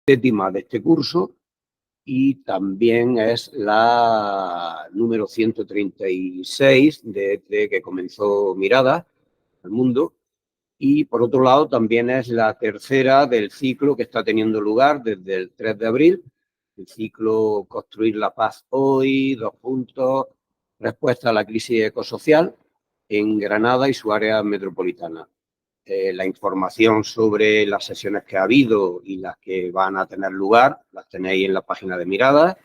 séptima de este curso y también es la número 136 desde que comenzó Mirada al Mundo. Y, por otro lado, también es la tercera del ciclo que está teniendo lugar desde el 3 de abril, el ciclo Construir la Paz Hoy, respuesta a la crisis ecosocial en Granada y su área metropolitana. La información sobre las sesiones que ha habido y las que van a tener lugar las tenéis en la página de Mirada.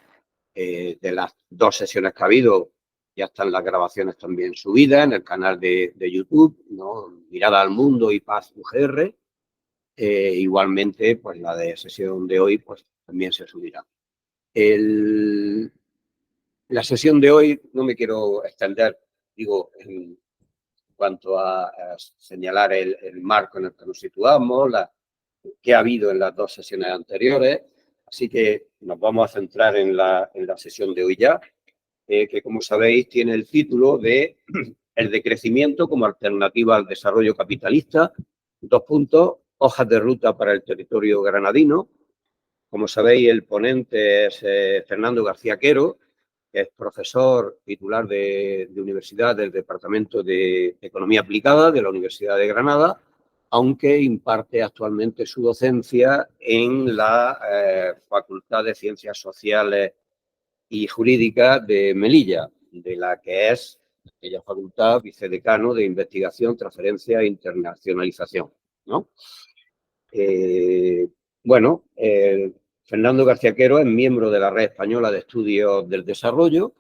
De las 2 sesiones que ha habido, ya están las grabaciones también subidas en el canal de YouTube, ¿no? Mirada al Mundo y Paz UGR. Igualmente, pues la de sesión de hoy pues también se subirá. La sesión de hoy no me quiero extender, digo, en cuanto a señalar el marco en el que nos situamos, qué ha habido en las 2 sesiones anteriores. Así que nos vamos a centrar en la sesión de hoy ya, que como sabéis tiene el título de El decrecimiento como alternativa al desarrollo capitalista, 2 puntos, hojas de ruta para el territorio granadino. Como sabéis, el ponente es Fernando García Quero, que es profesor titular de universidad del Departamento de Economía Aplicada de la Universidad de Granada, aunque imparte actualmente su docencia en la Facultad de Ciencias Sociales y Jurídicas de Melilla, de la que es aquella facultad vicedecano de Investigación, Transferencia e Internacionalización, ¿no? Fernando García Quero es miembro de la Red Española de Estudios del Desarrollo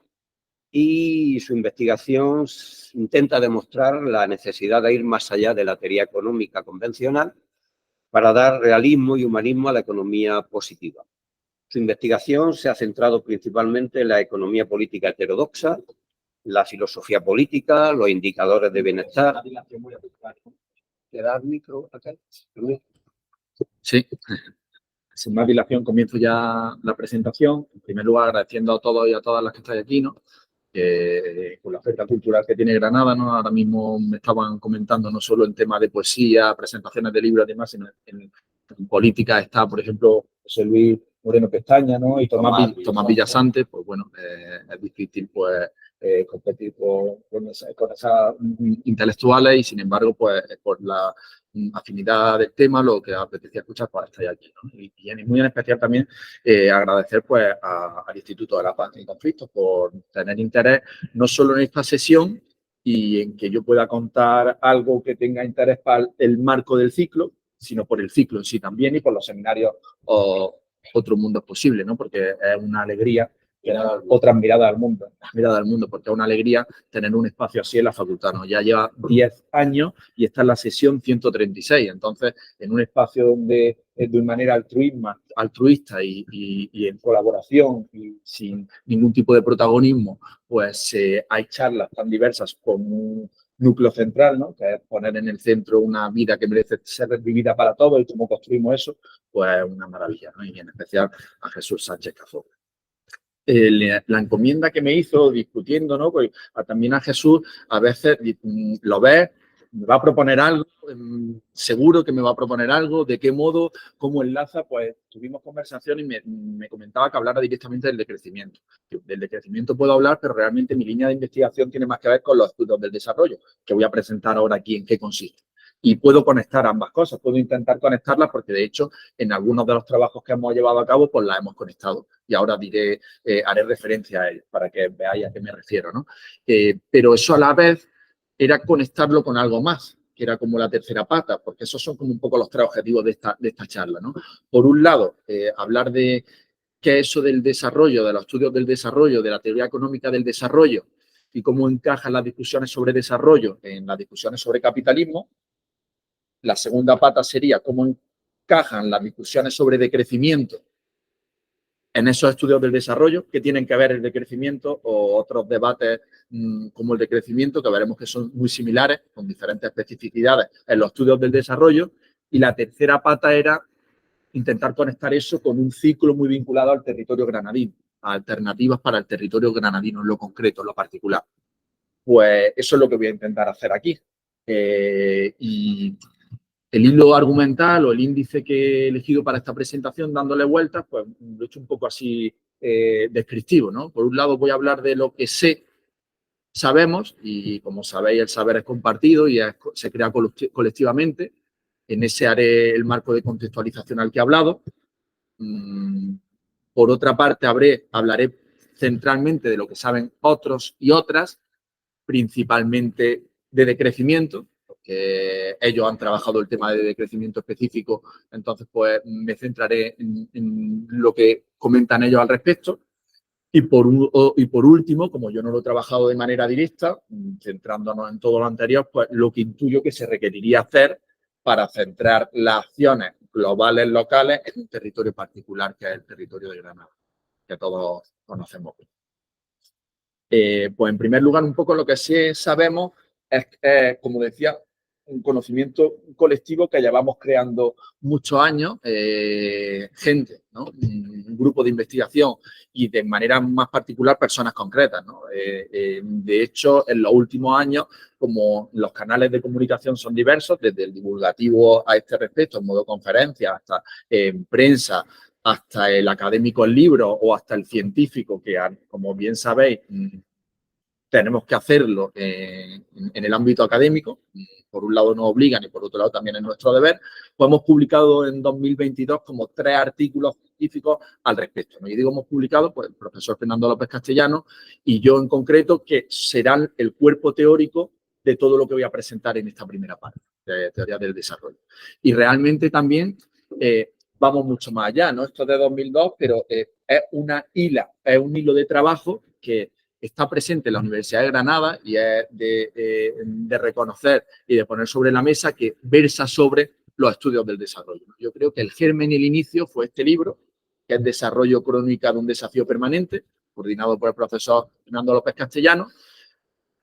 y su investigación intenta demostrar la necesidad de ir más allá de la teoría económica convencional para dar realismo y humanismo a la economía positiva. Su investigación se ha centrado principalmente en la economía política heterodoxa, la filosofía política, los indicadores de bienestar. ¿Le das el micro acá? Sí. Sin más dilación, comienzo ya la presentación. En primer lugar, agradeciendo a todos y a todas las que estáis aquí, ¿no? Con la oferta cultural que tiene Granada, ¿no? Ahora mismo me estaban comentando no solo en temas de poesía, presentaciones de libros y demás, sino en política está, por ejemplo, José Luis Moreno Pestaña, ¿no? Y Tomás Villasante. Pues bueno, es difícil pues competir con esas intelectuales y sin embargo, pues por la afinidad del tema, lo que apetecía escuchar, pues estáis aquí, ¿no? Y muy en especial también agradecer pues al Instituto de la Paz y Conflictos por tener interés no solo en esta sesión y en que yo pueda contar algo que tenga interés para el marco del ciclo, sino por el ciclo en sí también y por los seminarios o otros mundos posibles, ¿no? Porque es una alegría otra mirada al mundo, porque es una alegría tener un espacio así en la facultad, ¿no? Ya lleva 10 años y está en la sesión 136, entonces en un espacio donde de manera altruista y en colaboración y sin ningún tipo de protagonismo, pues hay charlas tan diversas con un núcleo central, ¿no? Que es poner en el centro una vida que merece ser vivida para todos y cómo construimos eso, pues es una maravilla, ¿no? Y en especial a Jesús Sánchez Cazorla. La encomienda que me hizo discutiendo, ¿no? Pues también a Jesús a veces lo ves, me va a proponer algo, seguro que me va a proponer algo, de qué modo, cómo enlaza, pues tuvimos conversación y me comentaba que hablara directamente del decrecimiento. Del decrecimiento puedo hablar, pero realmente mi línea de investigación tiene más que ver con los estudios del desarrollo, que voy a presentar ahora aquí en qué consiste. Y puedo conectar ambas cosas, puedo intentar conectarlas porque, de hecho, en algunos de los trabajos que hemos llevado a cabo, pues las hemos conectado. Y ahora haré referencia a ellos para que veáis a qué me refiero, ¿no? Pero eso a la vez era conectarlo con algo más, que era como la tercera pata, porque esos son como un poco los 3 objetivos de esta charla, ¿no? Por un lado, hablar de qué es eso del desarrollo, de los estudios del desarrollo, de la teoría económica del desarrollo y cómo encajan las discusiones sobre desarrollo en las discusiones sobre capitalismo. La segunda pata sería cómo encajan las discusiones sobre decrecimiento en esos estudios del desarrollo, que tienen que ver el decrecimiento o otros debates como el decrecimiento, que veremos que son muy similares, con diferentes especificidades en los estudios del desarrollo. Y la tercera pata era intentar conectar eso con un ciclo muy vinculado al territorio granadino, a alternativas para el territorio granadino en lo concreto, en lo particular. Pues eso es lo que voy a intentar hacer aquí. Y el hilo argumental o el índice que he elegido para esta presentación, dándole vueltas, pues lo he hecho un poco así descriptivo, ¿no? Por un lado voy a hablar de lo que sabemos, y como sabéis el saber es compartido y se crea colectivamente. En ese haré el marco de contextualización al que he hablado. Por otra parte, hablaré centralmente de lo que saben otros y otras, principalmente de decrecimiento, porque ellos han trabajado el tema de decrecimiento específico, entonces pues me centraré en lo que comentan ellos al respecto. Y por último, como yo no lo he trabajado de manera directa, centrándonos en todo lo anterior, pues lo que intuyo que se requeriría hacer para centrar las acciones globales, locales, en un territorio particular, que es el territorio de Granada, que todos conocemos. Pues en primer lugar, un poco lo que sí sabemos es, como decía, un conocimiento colectivo que llevamos creando muchos años, gente, ¿no? Un grupo de investigación y de manera más particular personas concretas, ¿no? De hecho, en los últimos años, como los canales de comunicación son diversos, desde el divulgativo a este respecto, en modo conferencia, hasta en prensa, hasta el académico en libro o hasta el científico, que como bien sabéis, tenemos que hacerlo en el ámbito académico. Por un lado nos obligan y por otro lado también es nuestro deber. Pues hemos publicado en 2022 como 3 artículos científicos al respecto, ¿no? Y digo hemos publicado, pues el profesor Fernando López Castellano y yo en concreto, que serán el cuerpo teórico de todo lo que voy a presentar en esta primera parte de teoría del desarrollo. Y realmente también vamos mucho más allá, ¿no? Esto es de 2002, pero es un hilo de trabajo que está presente en la Universidad de Granada y es de reconocer y de poner sobre la mesa, que versa sobre los estudios del desarrollo. Yo creo que el germen y el inicio fue este libro, que es Desarrollo Crónica de un desafío permanente, coordinado por el profesor Fernando López Castellano,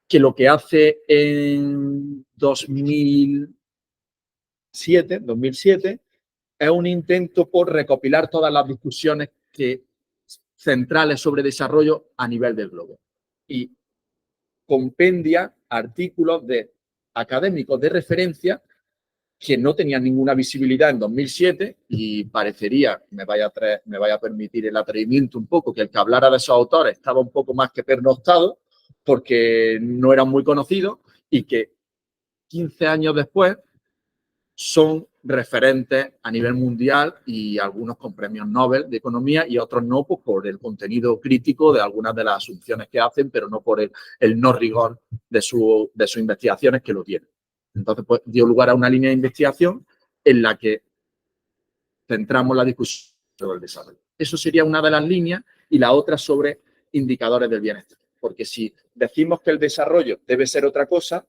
que lo que hace en 2007 es un intento por recopilar todas las discusiones centrales sobre desarrollo a nivel del globo. Y compendia artículos de académicos de referencia que no tenían ninguna visibilidad en 2007 y parecería, me vaya a permitir el atrevimiento un poco, que el que hablara de esos autores estaba un poco más que pernoctado porque no eran muy conocidos y que 15 años después son referentes a nivel mundial y algunos con premios Nobel de Economía y otros no, pues por el contenido crítico de algunas de las asunciones que hacen, pero no por el no rigor de sus investigaciones, que lo tienen. Entonces, pues dio lugar a una línea de investigación en la que centramos la discusión sobre el desarrollo. Eso sería una de las líneas, y la otra sobre indicadores del bienestar. Porque si decimos que el desarrollo debe ser otra cosa,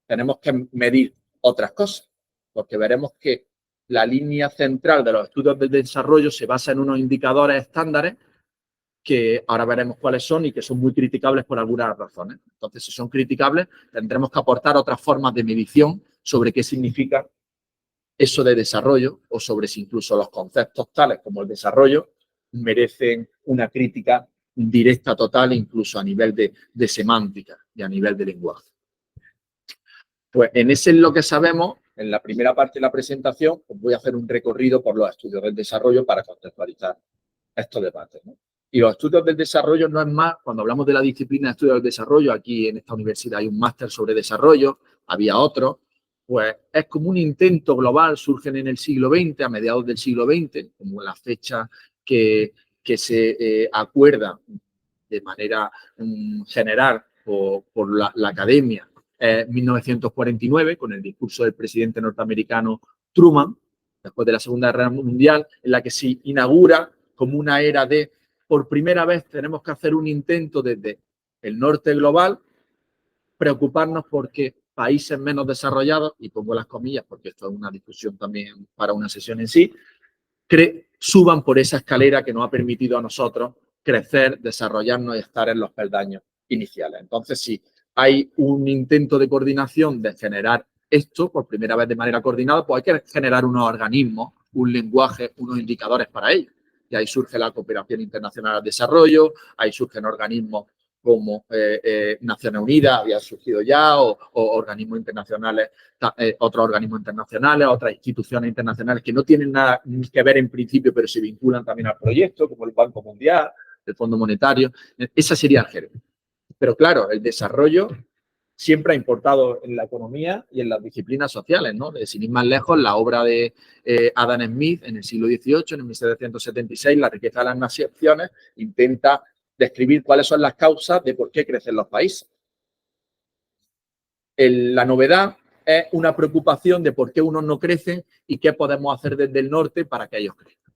tenemos que medir otras cosas, porque veremos que la línea central de los estudios del desarrollo se basa en unos indicadores estándares que ahora veremos cuáles son y que son muy criticables por algunas razones. Entonces, si son criticables, tendremos que aportar otras formas de medición sobre qué significa eso de desarrollo, o sobre si incluso los conceptos tales como el desarrollo merecen una crítica directa, total, incluso a nivel de semántica y a nivel de lenguaje. Pues en ese es lo que sabemos. En la primera parte de la presentación os voy a hacer un recorrido por los estudios del desarrollo para contextualizar estos debates, ¿no? Y los estudios del desarrollo no es más, cuando hablamos de la disciplina de estudios del desarrollo, aquí en esta universidad hay un máster sobre desarrollo, había otro, pues es como un intento global, surgen en el siglo XX, a mediados del siglo XX, como la fecha que se acuerda de manera general por la academia, 1949, con el discurso del presidente norteamericano Truman, después de la Segunda Guerra Mundial, en la que se inaugura como una era de, por primera vez tenemos que hacer un intento desde el norte global, preocuparnos porque países menos desarrollados, y pongo las comillas porque esto es una discusión también para una sesión en sí, suban por esa escalera que nos ha permitido a nosotros crecer, desarrollarnos y estar en los peldaños iniciales. Entonces, sí, hay un intento de coordinación de generar esto por primera vez de manera coordinada, pues hay que generar unos organismos, un lenguaje, unos indicadores para ello. Y ahí surge la cooperación internacional al desarrollo, ahí surgen organismos como Naciones Unidas había surgido ya, o organismos internacionales, otros organismos internacionales, otras instituciones internacionales que no tienen nada que ver en principio, pero se vinculan también al proyecto, como el Banco Mundial, el Fondo Monetario. Esa sería el germen. Pero claro, el desarrollo siempre ha importado en la economía y en las disciplinas sociales, ¿no? Sin ir más lejos, la obra de Adam Smith en el siglo XVIII, en 1776, La riqueza de las naciones, intenta describir cuáles son las causas de por qué crecen los países. La novedad es una preocupación de por qué unos no crecen y qué podemos hacer desde el norte para que ellos crezcan.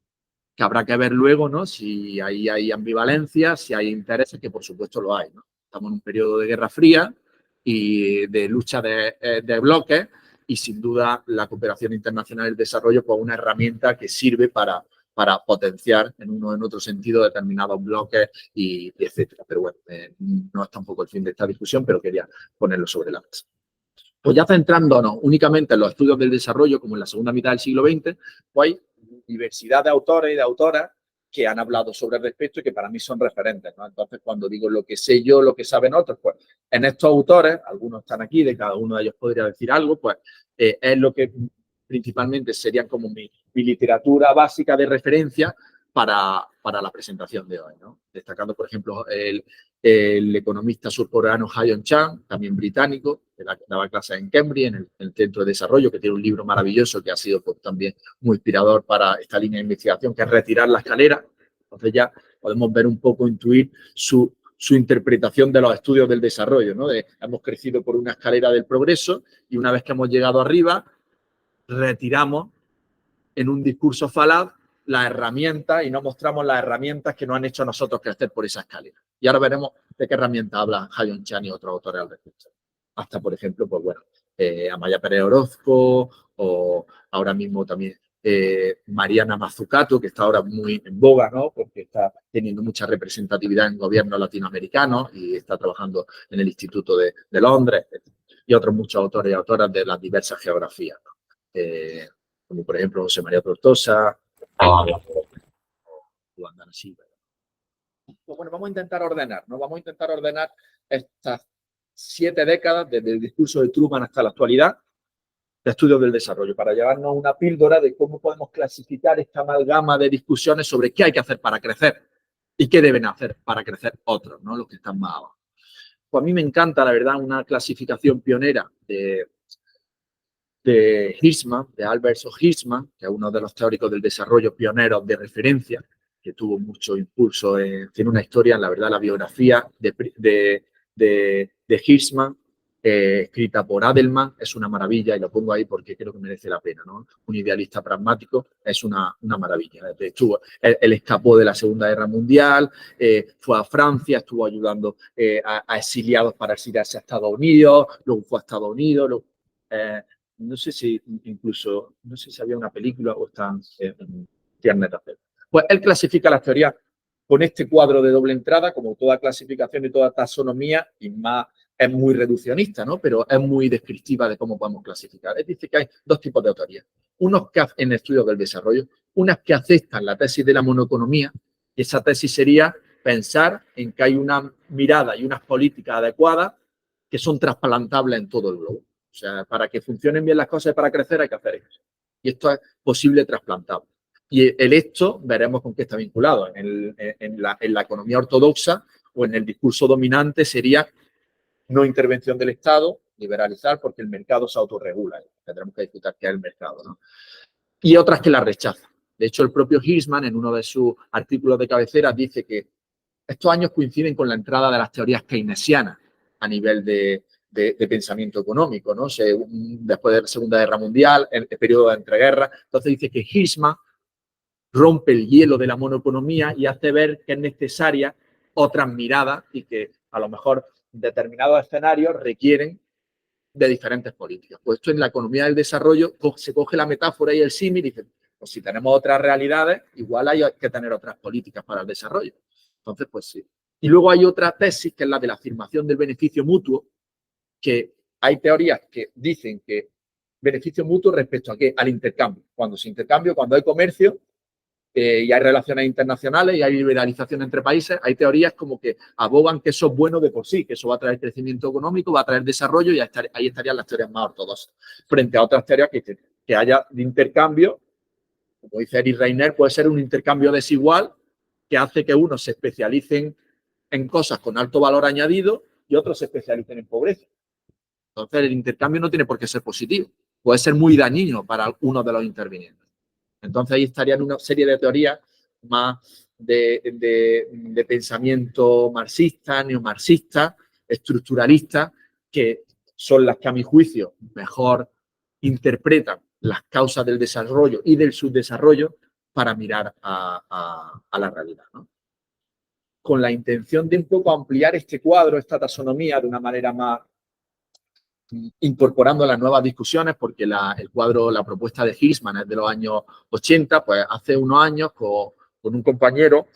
Que habrá que ver luego, ¿no? Si hay ambivalencia, si hay intereses, que por supuesto lo hay, ¿no? Estamos en un periodo de Guerra Fría y de lucha de bloques, y sin duda la cooperación internacional y el desarrollo pues una herramienta que sirve para potenciar en uno o en otro sentido determinados bloques y etcétera. Pero bueno, no es tampoco el fin de esta discusión, pero quería ponerlo sobre la mesa. Pues ya centrándonos únicamente en los estudios del desarrollo, como en la segunda mitad del siglo XX, pues hay diversidad de autores y de autoras que han hablado sobre el respecto y que para mí son referentes, ¿no? Entonces, cuando digo lo que sé yo, lo que saben otros, pues en estos autores, algunos están aquí, de cada uno de ellos podría decir algo, pues es lo que principalmente serían como mi literatura básica de referencia para la presentación de hoy, ¿no? Destacando, por ejemplo, el economista surcoreano Ha-Joon Chang, también británico, que daba clases en Cambridge, en el Centro de Desarrollo, que tiene un libro maravilloso que ha sido pues, también muy inspirador para esta línea de investigación, que es Retirar la escalera. Entonces ya podemos ver un poco, intuir su interpretación de los estudios del desarrollo, ¿no? Hemos crecido por una escalera del progreso y una vez que hemos llegado arriba, retiramos en un discurso falaz las herramientas y no mostramos las herramientas que nos han hecho a nosotros crecer por esa escalera. Y ahora veremos de qué herramientas habla Ha-Joon Chang y otros autores al respecto. Hasta, por ejemplo, pues bueno, Amaya Pérez Orozco o ahora mismo también Mariana Mazzucato, que está ahora muy en boga, ¿no? Porque está teniendo mucha representatividad en gobiernos latinoamericanos y está trabajando en el Instituto de Londres, y otros muchos autores y autoras de las diversas geografías, ¿no? Como por ejemplo José María Tortosa, Juan Dana Silva. Pues bueno, vamos a intentar ordenar, ¿no? Vamos a intentar ordenar estas 7 décadas, desde el discurso de Truman hasta la actualidad, de estudios del desarrollo, para llevarnos una píldora de cómo podemos clasificar esta amalgama de discusiones sobre qué hay que hacer para crecer y qué deben hacer para crecer otros, ¿no? Los que están más abajo. Pues a mí me encanta, la verdad, una clasificación pionera de Hirschman, de Albert Hirschman, que es uno de los teóricos del desarrollo pioneros de referencia, que tuvo mucho impulso, tiene una historia, la verdad, la biografía de Hirschman, escrita por Adelman, es una maravilla y lo pongo ahí porque creo que merece la pena, ¿no? Un idealista pragmático es una maravilla. Él escapó de la Segunda Guerra Mundial, fue a Francia, estuvo ayudando a exiliados para exiliarse a Estados Unidos, luego fue a Estados Unidos, no sé si incluso, no sé si había una película o están en Internet. Pues él clasifica las teorías con este cuadro de doble entrada, como toda clasificación y toda taxonomía, y más es muy reduccionista, ¿no? Pero es muy descriptiva de cómo podemos clasificar. Él dice que hay 2 tipos de teorías. Unos que en estudios del desarrollo, unas que aceptan la tesis de la monoeconomía, y esa tesis sería pensar en que hay una mirada y unas políticas adecuadas que son trasplantables en todo el globo. O sea, para que funcionen bien las cosas y para crecer hay que hacer eso. Y esto es posible trasplantable. Y el esto veremos con qué está vinculado. En la economía ortodoxa o en el discurso dominante sería no intervención del Estado, liberalizar porque el mercado se autorregula. Tendremos que discutir qué es el mercado, ¿no? Y otras que la rechazan. De hecho, el propio Hirschman, en uno de sus artículos de cabecera, dice que estos años coinciden con la entrada de las teorías keynesianas a nivel de pensamiento económico, ¿no? Después de la Segunda Guerra Mundial, el periodo de entreguerras. Entonces dice que Hirschman rompe el hielo de la monoeconomía y hace ver que es necesaria otras miradas y que a lo mejor determinados escenarios requieren de diferentes políticas. Pues esto en la economía del desarrollo se coge la metáfora y el símil y dice, pues si tenemos otras realidades, igual hay que tener otras políticas para el desarrollo. Entonces, pues sí. Y luego hay otra tesis, que es la de la afirmación del beneficio mutuo, que hay teorías que dicen que beneficio mutuo respecto a qué, al intercambio. Cuando se intercambia, cuando hay comercio, y hay relaciones internacionales y hay liberalización entre países, hay teorías como que abogan que eso es bueno de por sí, que eso va a traer crecimiento económico, va a traer desarrollo y ahí estarían las teorías más ortodoxas. Frente a otras teorías que haya de intercambio, como dice Eric Reiner, puede ser un intercambio desigual que hace que unos se especialicen en cosas con alto valor añadido y otros se especialicen en pobreza. Entonces, el intercambio no tiene por qué ser positivo. Puede ser muy dañino para uno de los intervinientes. Entonces, ahí estarían una serie de teorías más de pensamiento marxista, neomarxista, estructuralista, que son las que, a mi juicio, mejor interpretan las causas del desarrollo y del subdesarrollo para mirar a la realidad, ¿no? Con la intención de un poco ampliar este cuadro, esta taxonomía, de una manera más incorporando las nuevas discusiones, porque el cuadro, la propuesta de Hirschman es de los años 80, pues hace unos años con un compañero,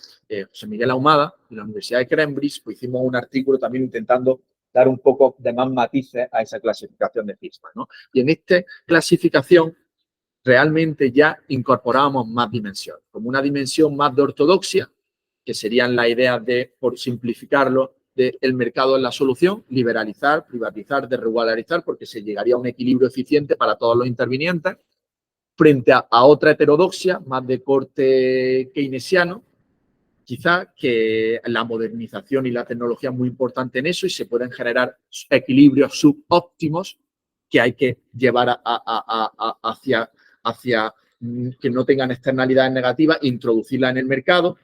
José Miguel Ahumada, de la Universidad de Cambridge, pues hicimos un artículo también intentando dar un poco de más matices a esa clasificación de Hirschman, ¿no? Y en esta clasificación realmente ya incorporábamos más dimensiones, como una dimensión más de ortodoxia, que serían las ideas de, por simplificarlo, el mercado es la solución, liberalizar, privatizar, desregularizar, porque se llegaría a un equilibrio eficiente para todos los intervinientes, frente a otra heterodoxia, más de corte keynesiano, quizá que la modernización y la tecnología es muy importante en eso y se pueden generar equilibrios subóptimos que hay que llevar hacia que no tengan externalidades negativas, introducirlas en el mercado,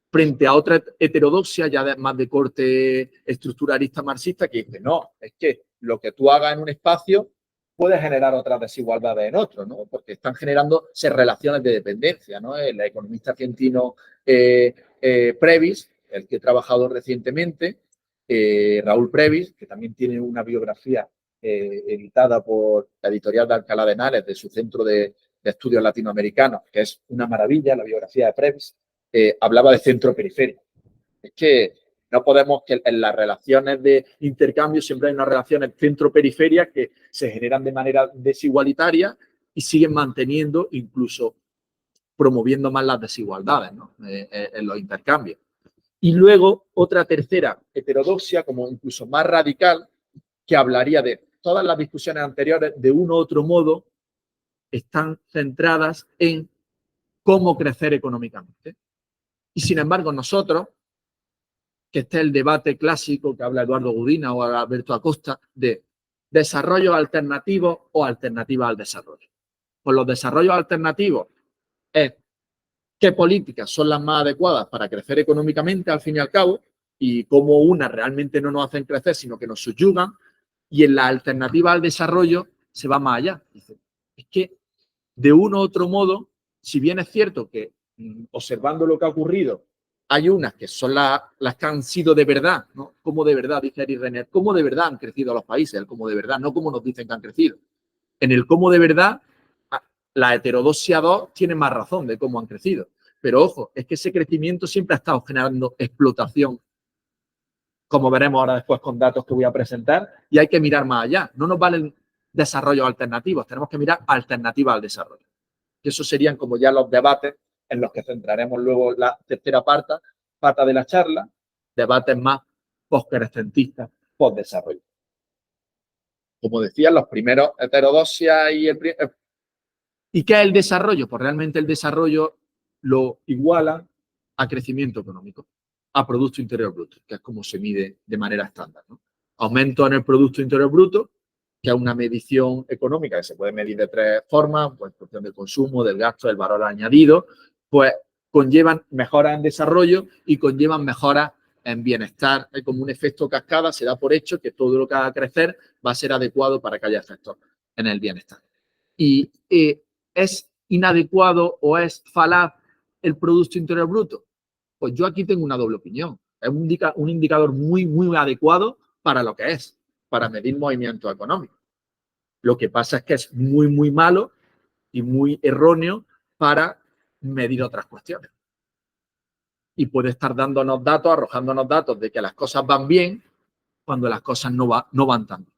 frente a otra heterodoxia ya más de corte estructuralista marxista que dice, no, es que lo que tú hagas en un espacio puede generar otras desigualdades en otro, ¿no? Porque están generándose relaciones de dependencia, ¿no? El economista argentino Previs, el que he trabajado recientemente, Raúl Previs, que también tiene una biografía editada por la editorial de Alcalá de Henares, de su centro de estudios latinoamericanos, que es una maravilla, la biografía de Previs, hablaba de centro-periferia. Es que no podemos, que en las relaciones de intercambio siempre hay unas relaciones centro-periferia que se generan de manera desigualitaria y siguen manteniendo, incluso promoviendo más las desigualdades, ¿no? En los intercambios. Y luego otra tercera heterodoxia, como incluso más radical, que hablaría de todas las discusiones anteriores, de uno u otro modo, están centradas en cómo crecer económicamente. Y sin embargo, nosotros, que este es el debate clásico que habla Eduardo Gudina o Alberto Acosta, de desarrollo alternativo o alternativa al desarrollo. Pues los desarrollos alternativos es qué políticas son las más adecuadas para crecer económicamente, al fin y al cabo, y cómo unas realmente no nos hacen crecer, sino que nos subyugan, y en la alternativa al desarrollo se va más allá. Dice, es que de uno u otro modo, si bien es cierto que observando lo que ha ocurrido, hay unas que son las que han sido de verdad, ¿no? Como de verdad, dice Eric Reiner, cómo de verdad han crecido los países, el cómo de verdad, no como nos dicen que han crecido. En el cómo de verdad, la heterodoxia 2 tiene más razón de cómo han crecido. Pero ojo, es que ese crecimiento siempre ha estado generando explotación, como veremos ahora después con datos que voy a presentar, y hay que mirar más allá. No nos valen desarrollos alternativos, tenemos que mirar alternativas al desarrollo. Y esos serían como ya los debates en los que centraremos luego la tercera pata de la charla, debates más post-crescentistas, post-desarrollo. Como decía, los primeros heterodoxias ¿y qué es el desarrollo? Pues realmente el desarrollo lo iguala a crecimiento económico, a Producto Interior Bruto, que es como se mide de manera estándar, ¿no? Aumento en el Producto Interior Bruto, que es una medición económica que se puede medir de tres formas, pues en función del consumo, del gasto, del valor añadido, pues conllevan mejoras en desarrollo y conllevan mejoras en bienestar. Hay como un efecto cascada, se da por hecho que todo lo que haga crecer va a ser adecuado para que haya efectos en el bienestar. Y ¿es inadecuado o es falaz el Producto Interior Bruto? Pues yo aquí tengo una doble opinión. Es un indicador muy, muy adecuado para lo que es, para medir movimiento económico. Lo que pasa es que es muy, muy malo y muy erróneo para medir otras cuestiones. Y puede estar dándonos datos, arrojándonos datos de que las cosas van bien cuando las cosas no van tan bien.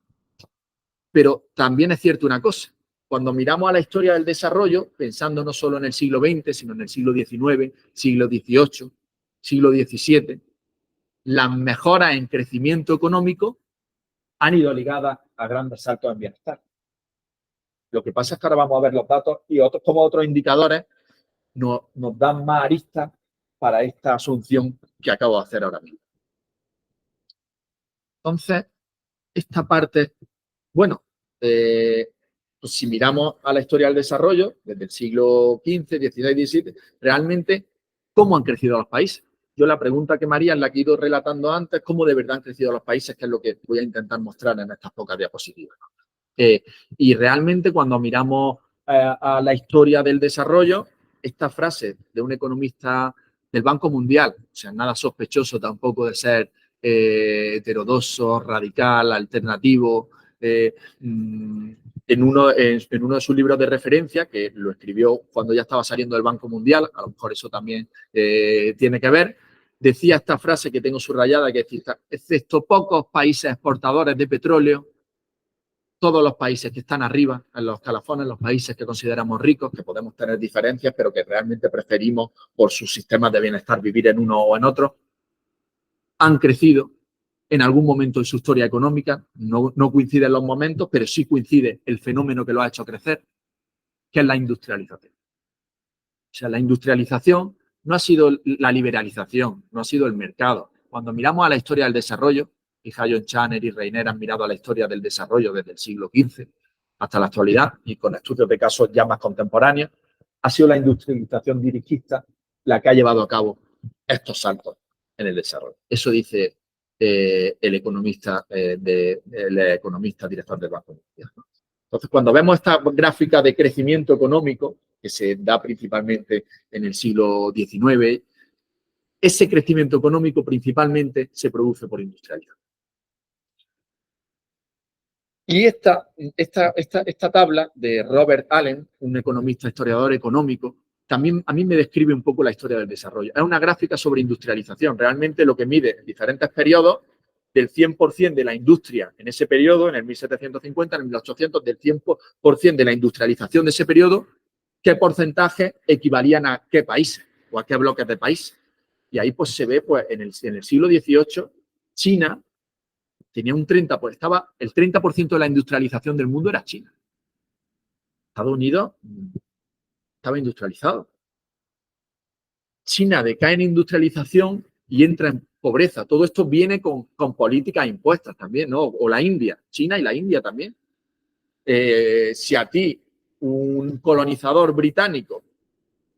Pero también es cierto una cosa, cuando miramos a la historia del desarrollo, pensando no solo en el siglo XX, sino en el siglo XIX, siglo XVIII, siglo XVII, las mejoras en crecimiento económico han ido ligadas a grandes saltos en bienestar. Lo que pasa es que ahora vamos a ver los datos y otros indicadores nos dan más aristas para esta asunción que acabo de hacer ahora mismo. Entonces, esta parte, bueno, pues si miramos a la historia del desarrollo, desde el siglo XV, XVI, XVII, realmente, ¿cómo han crecido los países? Yo la pregunta que me haría es la que he ido relatando antes, ¿cómo de verdad han crecido los países? Que es lo que voy a intentar mostrar en estas pocas diapositivas. Y realmente cuando miramos a la historia del desarrollo, esta frase de un economista del Banco Mundial, o sea, nada sospechoso tampoco de ser heterodoxo, radical, alternativo, en uno de sus libros de referencia, que lo escribió cuando ya estaba saliendo del Banco Mundial, a lo mejor eso también tiene que ver, decía esta frase que tengo subrayada, que es, excepto pocos países exportadores de petróleo, todos los países que están arriba en los escalafones, los países que consideramos ricos, que podemos tener diferencias, pero que realmente preferimos por sus sistemas de bienestar vivir en uno o en otro, han crecido en algún momento de su historia económica, no coinciden los momentos, pero sí coincide el fenómeno que lo ha hecho crecer, que es la industrialización. O sea, la industrialización no ha sido la liberalización, no ha sido el mercado. Cuando miramos a la historia del desarrollo, y Hayon Channer y Reiner han mirado a la historia del desarrollo desde el siglo XV hasta la actualidad, y con estudios de casos ya más contemporáneos, ha sido la industrialización dirigista la que ha llevado a cabo estos saltos en el desarrollo. Eso dice el economista director del Banco Mundial, ¿no? Entonces, cuando vemos esta gráfica de crecimiento económico, que se da principalmente en el siglo XIX, ese crecimiento económico principalmente se produce por industrialización. Y esta tabla de Robert Allen, un economista historiador económico, también a mí me describe un poco la historia del desarrollo. Es una gráfica sobre industrialización, realmente lo que mide en diferentes periodos del 100% de la industria en ese periodo, en el 1750, en el 1800, del 100% de la industrialización de ese periodo, qué porcentaje equivalían a qué países o a qué bloques de países. Y ahí pues se ve, pues en el siglo XVIII, China tenía un 30%, pues estaba el 30% de la industrialización del mundo era China. Estados Unidos estaba industrializado. China decae en industrialización y entra en pobreza. Todo esto viene con políticas impuestas también, ¿no? O la India, China y la India también. Si a ti, un colonizador británico,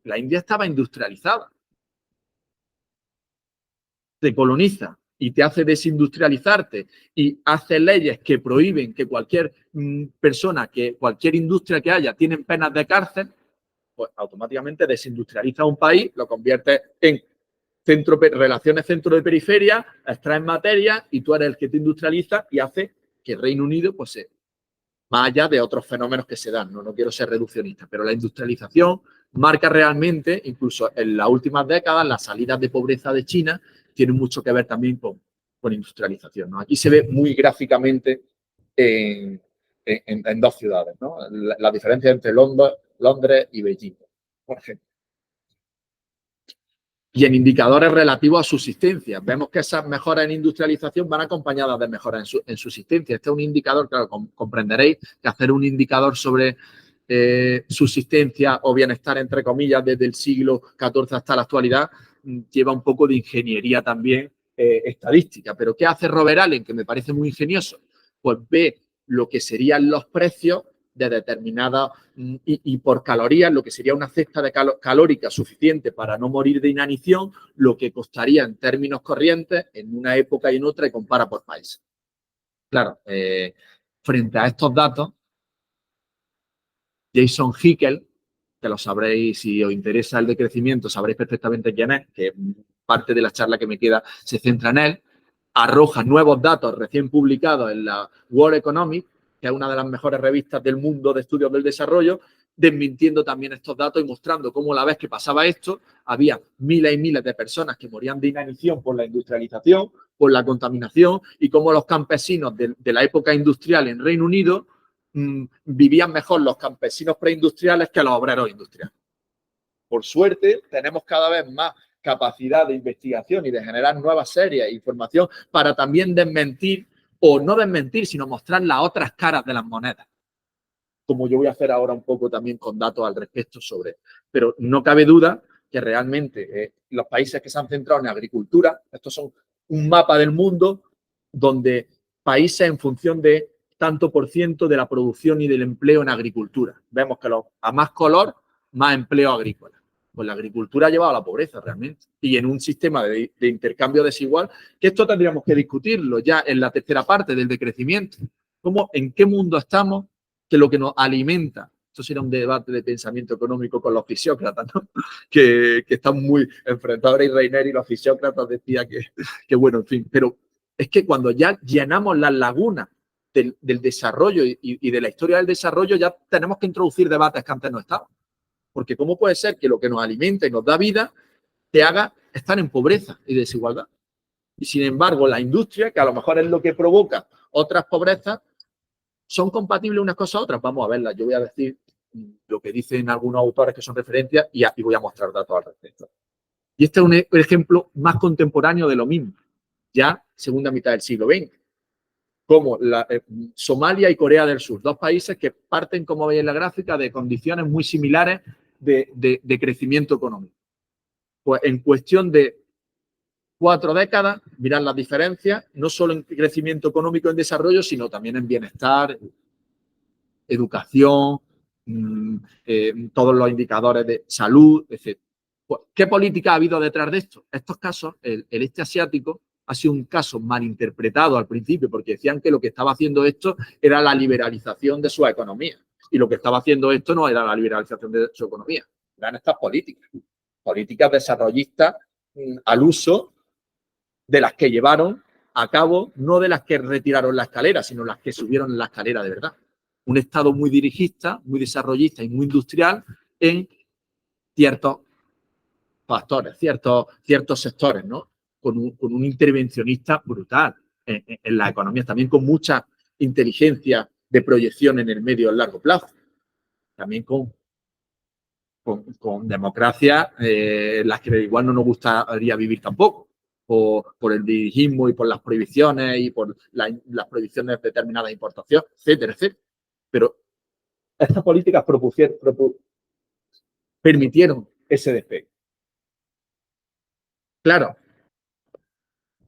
la India estaba industrializada, te coloniza y te hace desindustrializarte y hace leyes que prohíben que cualquier persona, que cualquier industria que haya, tienen penas de cárcel, pues automáticamente desindustrializa un país, lo convierte en relaciones centro de periferia, extraes materia y tú eres el que te industrializa y hace que el Reino Unido, pues, más allá de otros fenómenos que se dan, no quiero ser reduccionista, pero la industrialización marca realmente, incluso en las últimas décadas, las salidas de pobreza de China tienen mucho que ver también con industrialización, ¿no? Aquí se ve muy gráficamente en dos ciudades, ¿no? La diferencia entre Londres y Beijing, por ejemplo. Y en indicadores relativos a subsistencia. Vemos que esas mejoras en industrialización van acompañadas de mejoras en subsistencia. Este es un indicador, claro, comprenderéis que hacer un indicador sobre subsistencia o bienestar, entre comillas, desde el siglo XIV hasta la actualidad, lleva un poco de ingeniería también estadística. Pero ¿qué hace Robert Allen? Que me parece muy ingenioso. Pues ve lo que serían los precios de determinada y por calorías, lo que sería una cesta de calórica suficiente para no morir de inanición, lo que costaría en términos corrientes en una época y en otra y compara por país. Claro, frente a estos datos, Jason Hickel, que lo sabréis, si os interesa el decrecimiento, sabréis perfectamente quién es, que parte de la charla que me queda se centra en él, arroja nuevos datos recién publicados en la World Economic, que es una de las mejores revistas del mundo de estudios del desarrollo, desmintiendo también estos datos y mostrando cómo a la vez que pasaba esto, había miles y miles de personas que morían de inanición por la industrialización, por la contaminación, y cómo los campesinos de la época industrial en Reino Unido vivían mejor los campesinos preindustriales que los obreros industriales. Por suerte, tenemos cada vez más capacidad de investigación y de generar nuevas series e información para también desmentir, o no desmentir, sino mostrar las otras caras de las monedas. Como yo voy a hacer ahora un poco también con datos al respecto sobre. Pero no cabe duda que realmente los países que se han centrado en agricultura, estos son un mapa del mundo donde países en función de tanto por ciento de la producción y del empleo en agricultura. Vemos que a más color, más empleo agrícola. Pues la agricultura ha llevado a la pobreza realmente. Y en un sistema de intercambio desigual, que esto tendríamos que discutirlo ya en la tercera parte del decrecimiento. ¿En qué mundo estamos que lo que nos alimenta? Esto sería un debate de pensamiento económico con los fisiócratas, ¿no? que están muy enfrentados. Y Reiner y los fisiócratas decían que bueno, en fin. Pero es que cuando ya llenamos las lagunas del desarrollo y de la historia del desarrollo, ya tenemos que introducir debates que antes no estaban. Porque ¿cómo puede ser que lo que nos alimenta y nos da vida te haga estar en pobreza y desigualdad? Y sin embargo, la industria, que a lo mejor es lo que provoca otras pobrezas, ¿son compatibles unas cosas a otras? Vamos a verlas. Yo voy a decir lo que dicen algunos autores que son referencias y voy a mostrar datos al respecto. Y este es un ejemplo más contemporáneo de lo mismo, ya segunda mitad del siglo XX. Como Somalia y Corea del Sur, dos países que parten, como veis en la gráfica, de condiciones muy similares de crecimiento económico. Pues en cuestión de 4 décadas, mirad las diferencias, no solo en crecimiento económico en desarrollo, sino también en bienestar, educación, todos los indicadores de salud, etc. Pues, ¿qué política ha habido detrás de esto? Estos casos, el este asiático, ha sido un caso malinterpretado al principio porque decían que lo que estaba haciendo esto era la liberalización de su economía. Y lo que estaba haciendo esto no era la liberalización de su economía. Eran estas políticas desarrollistas al uso de las que llevaron a cabo, no de las que retiraron la escalera, sino las que subieron la escalera de verdad. Un Estado muy dirigista, muy desarrollista y muy industrial en ciertos factores, ciertos sectores, ¿no? Con un intervencionista brutal en la economía, también con mucha inteligencia de proyección en el medio y el largo plazo, también con democracias las que igual no nos gustaría vivir tampoco, por el dirigismo y por las prohibiciones y por las prohibiciones de determinadas importaciones, etcétera, etcétera. Pero estas políticas permitieron ese despegue. Claro,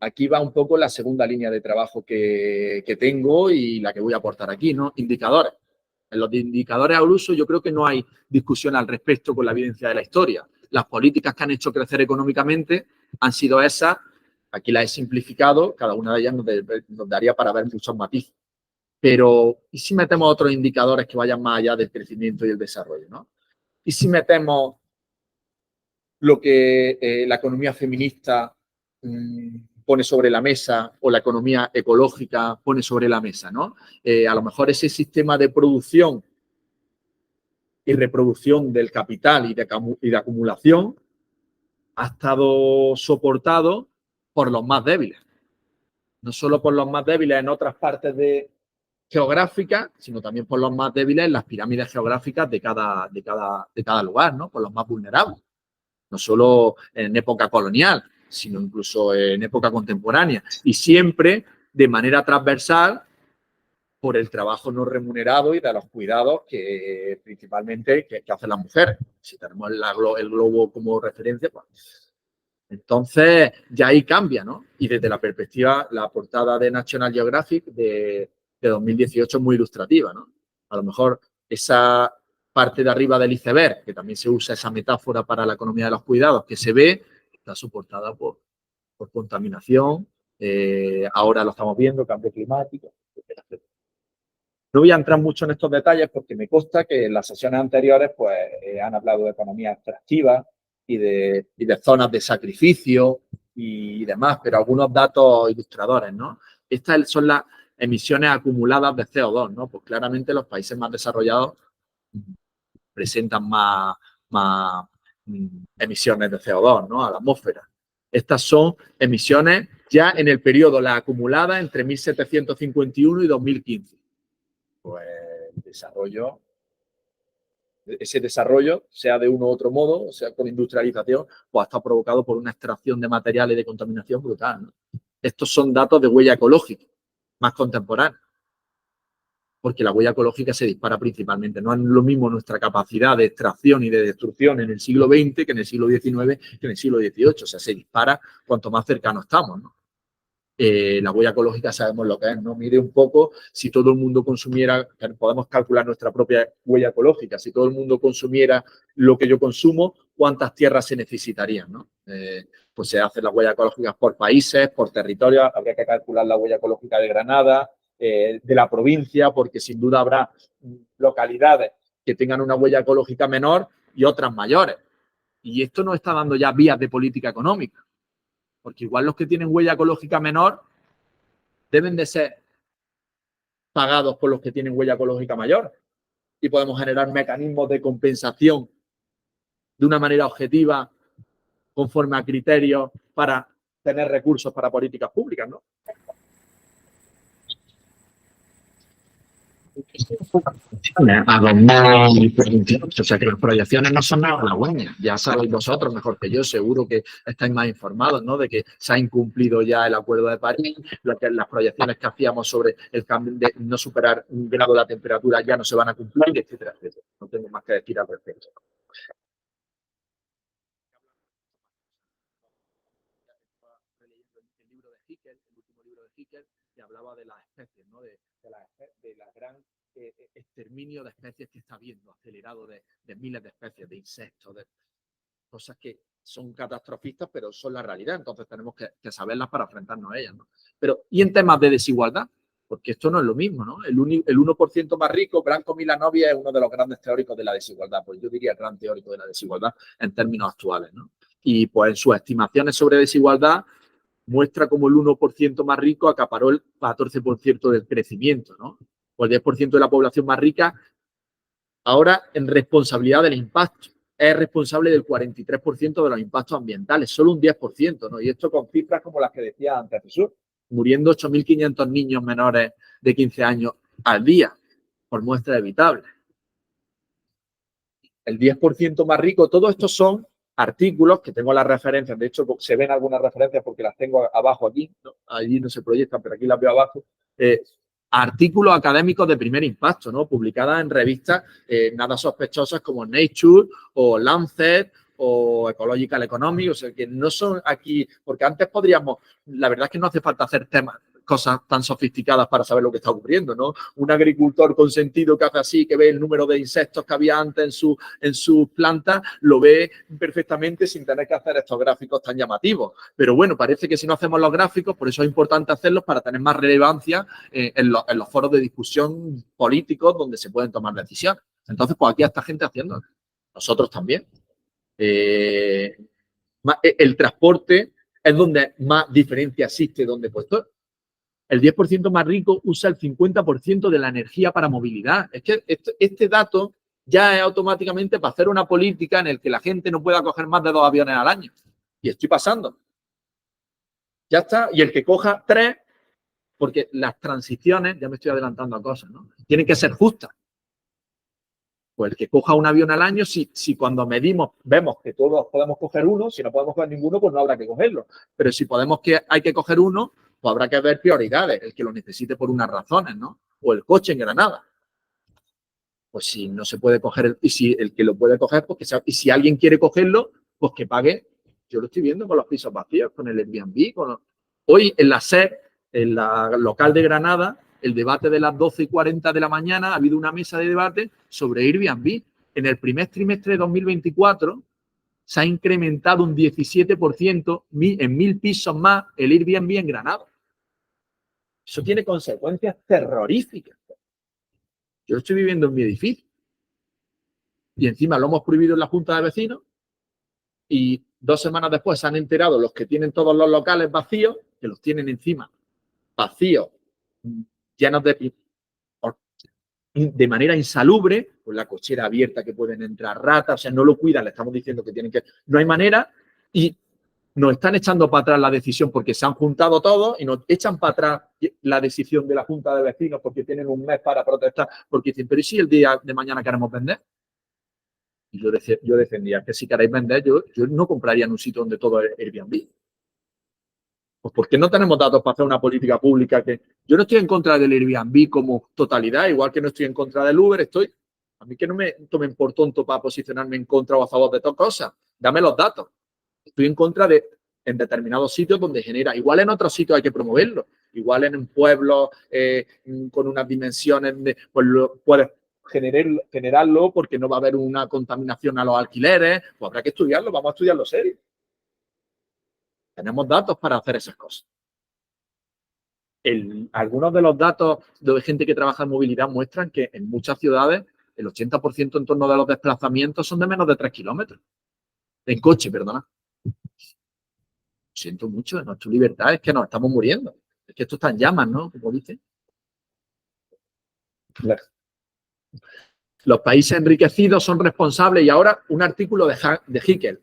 aquí va un poco la segunda línea de trabajo que tengo y la que voy a aportar aquí, ¿no? Indicadores. En los indicadores al uso yo creo que no hay discusión al respecto con la evidencia de la historia. Las políticas que han hecho crecer económicamente han sido esas, aquí las he simplificado, cada una de ellas nos daría para ver muchos matices. Pero, ¿y si metemos otros indicadores que vayan más allá del crecimiento y el desarrollo, ¿no? ¿Y si metemos lo que la economía feminista pone sobre la mesa o la economía ecológica pone sobre la mesa, ¿no? A lo mejor ese sistema de producción y reproducción del capital y de acumulación ha estado soportado por los más débiles. No solo por los más débiles en otras partes geográficas, sino también por los más débiles en las pirámides geográficas de cada lugar, ¿no? Por los más vulnerables. No solo en época colonial, sino incluso en época contemporánea. Y siempre de manera transversal por el trabajo no remunerado y de los cuidados que principalmente que hacen las mujeres. Si tenemos el globo como referencia, pues. Entonces ya ahí cambia, ¿no? Y desde la perspectiva, la portada de National Geographic de 2018 es muy ilustrativa, ¿no? A lo mejor esa parte de arriba del iceberg, que también se usa esa metáfora para la economía de los cuidados, que se ve, está soportada por contaminación, ahora lo estamos viendo, cambio climático, etc. No voy a entrar mucho en estos detalles porque me consta que en las sesiones anteriores pues, han hablado de economía extractiva y de zonas de sacrificio y demás, pero algunos datos ilustradores, ¿no? Estas son las emisiones acumuladas de CO2, ¿no? Pues claramente los países más desarrollados presentan más emisiones de CO2, ¿no? A la atmósfera. Estas son emisiones ya en el periodo, las acumuladas entre 1751 y 2015. Pues el desarrollo, ese desarrollo, sea de uno u otro modo, o sea con industrialización, pues está provocado por una extracción de materiales de contaminación brutal, ¿no? Estos son datos de huella ecológica, más contemporáneos, porque la huella ecológica se dispara principalmente. No es lo mismo nuestra capacidad de extracción y de destrucción en el siglo XX que en el siglo XIX que en el siglo XVIII. O sea, se dispara cuanto más cercano estamos, ¿no? La huella ecológica sabemos lo que es, ¿no? Mide un poco si todo el mundo consumiera, podemos calcular nuestra propia huella ecológica, si todo el mundo consumiera lo que yo consumo, ¿cuántas tierras se necesitarían, ¿no? Pues se hacen las huellas ecológicas por países, por territorios, habría que calcular la huella ecológica de Granada, de la provincia, porque sin duda habrá localidades que tengan una huella ecológica menor y otras mayores. Y esto nos está dando ya vías de política económica. Porque igual los que tienen huella ecológica menor deben de ser pagados por los que tienen huella ecológica mayor. Y podemos generar mecanismos de compensación de una manera objetiva, conforme a criterios para tener recursos para políticas públicas, ¿no? A 2028, o sea que las proyecciones no son nada halagüeñas. Ya sabéis vosotros mejor que yo, seguro que estáis más informados, ¿no? De que se ha incumplido ya el Acuerdo de París, las proyecciones que hacíamos sobre el cambio de no superar un grado de la temperatura ya no se van a cumplir, etcétera, etcétera. No tengo más que decir al respecto. El libro de Haeckel, el último libro de Haeckel, que hablaba de las especies, ¿no? De la gran exterminio de especies que está habiendo, acelerado de miles de especies, de insectos, de cosas que son catastrofistas, pero son la realidad. Entonces tenemos que saberlas para enfrentarnos a ellas, ¿no? Pero, ¿y en temas de desigualdad? Porque esto no es lo mismo, ¿no? El 1% más rico, Branko Milanovic, es uno de los grandes teóricos de la desigualdad, pues yo diría el gran teórico de la desigualdad en términos actuales, ¿no? Y pues en sus estimaciones sobre desigualdad muestra como el 1% más rico acaparó el 14% del crecimiento, ¿no? O el 10% de la población más rica, ahora en responsabilidad del impacto, es responsable del 43% de los impactos ambientales, solo un 10%, ¿no? Y esto con cifras como las que decía antes Jesús, muriendo 8.500 niños menores de 15 años al día por muestras evitables. El 10% más rico, todos estos son artículos que tengo las referencias, de hecho se ven algunas referencias porque las tengo abajo aquí, ¿no? Allí no se proyectan, pero aquí las veo abajo, artículos académicos de primer impacto, ¿no? Publicadas en revistas nada sospechosas como Nature o Lancet o Ecological Economics, o sea, que no son aquí, porque antes podríamos, la verdad es que no hace falta hacer cosas tan sofisticadas para saber lo que está ocurriendo, ¿no? Un agricultor consentido que hace así, que ve el número de insectos que había antes en sus plantas, lo ve perfectamente sin tener que hacer estos gráficos tan llamativos. Pero bueno, parece que si no hacemos los gráficos, por eso es importante hacerlos para tener más relevancia en los foros de discusión políticos donde se pueden tomar decisiones. Entonces, pues aquí está gente haciendo. Nosotros también. El transporte es donde más diferencia existe, donde puesto. El 10% más rico usa el 50% de la energía para movilidad. Es que este dato ya es automáticamente para hacer una política en la que la gente no pueda coger más de 2 aviones al año. Y estoy pasando. Ya está. Y el que coja 3, porque las transiciones, ya me estoy adelantando a cosas, ¿no? Tienen que ser justas. Pues el que coja un avión al año, si cuando medimos vemos que todos podemos coger uno, si no podemos coger ninguno, pues no habrá que cogerlo. Pero si podemos que hay que coger uno, pues habrá que ver prioridades, el que lo necesite por unas razones, ¿no? O el coche en Granada. Pues si no se puede coger, y si el que lo puede coger, pues que sea, y si alguien quiere cogerlo, pues que pague. Yo lo estoy viendo con los pisos vacíos, con el Airbnb, hoy en la SER, en la local de Granada, el debate de las 12:40 de la mañana, ha habido una mesa de debate sobre Airbnb. En el primer trimestre de 2024 se ha incrementado un 17% en 1.000 pisos más el Airbnb en Granada. Eso tiene consecuencias terroríficas. Yo lo estoy viviendo en mi edificio. Y encima lo hemos prohibido en la Junta de Vecinos y 2 semanas después se han enterado los que tienen todos los locales vacíos, que los tienen encima vacíos, llenos de manera insalubre, pues la cochera abierta que pueden entrar ratas, o sea, no lo cuidan, le estamos diciendo que tienen que... No hay manera y nos están echando para atrás la decisión porque se han juntado todos y nos echan para atrás la decisión de la Junta de Vecinos porque tienen un mes para protestar, porque dicen, pero ¿y si el día de mañana queremos vender? Y yo defendía que si queréis vender, yo no compraría en un sitio donde todo es Airbnb. Pues porque no tenemos datos para hacer una política pública que... Yo no estoy en contra del Airbnb como totalidad, igual que no estoy en contra del Uber, a mí que no me tomen por tonto para posicionarme en contra o a favor de todas cosas. Dame los datos. Estoy en contra en determinados sitios donde genera. Igual en otros sitios hay que promoverlo. Igual en un pueblo con unas dimensiones, pues puedes generarlo porque no va a haber una contaminación a los alquileres. Pues habrá que estudiarlo, vamos a estudiarlo serio. Tenemos datos para hacer esas cosas. Algunos de los datos de gente que trabaja en movilidad muestran que en muchas ciudades el 80% en torno de los desplazamientos son de menos de 3 kilómetros. En coche, perdona. Siento mucho, nuestra libertad es que nos estamos muriendo. Es que esto está en llamas, ¿no? Como dicen. Los países enriquecidos son responsables y ahora un artículo de Hickel.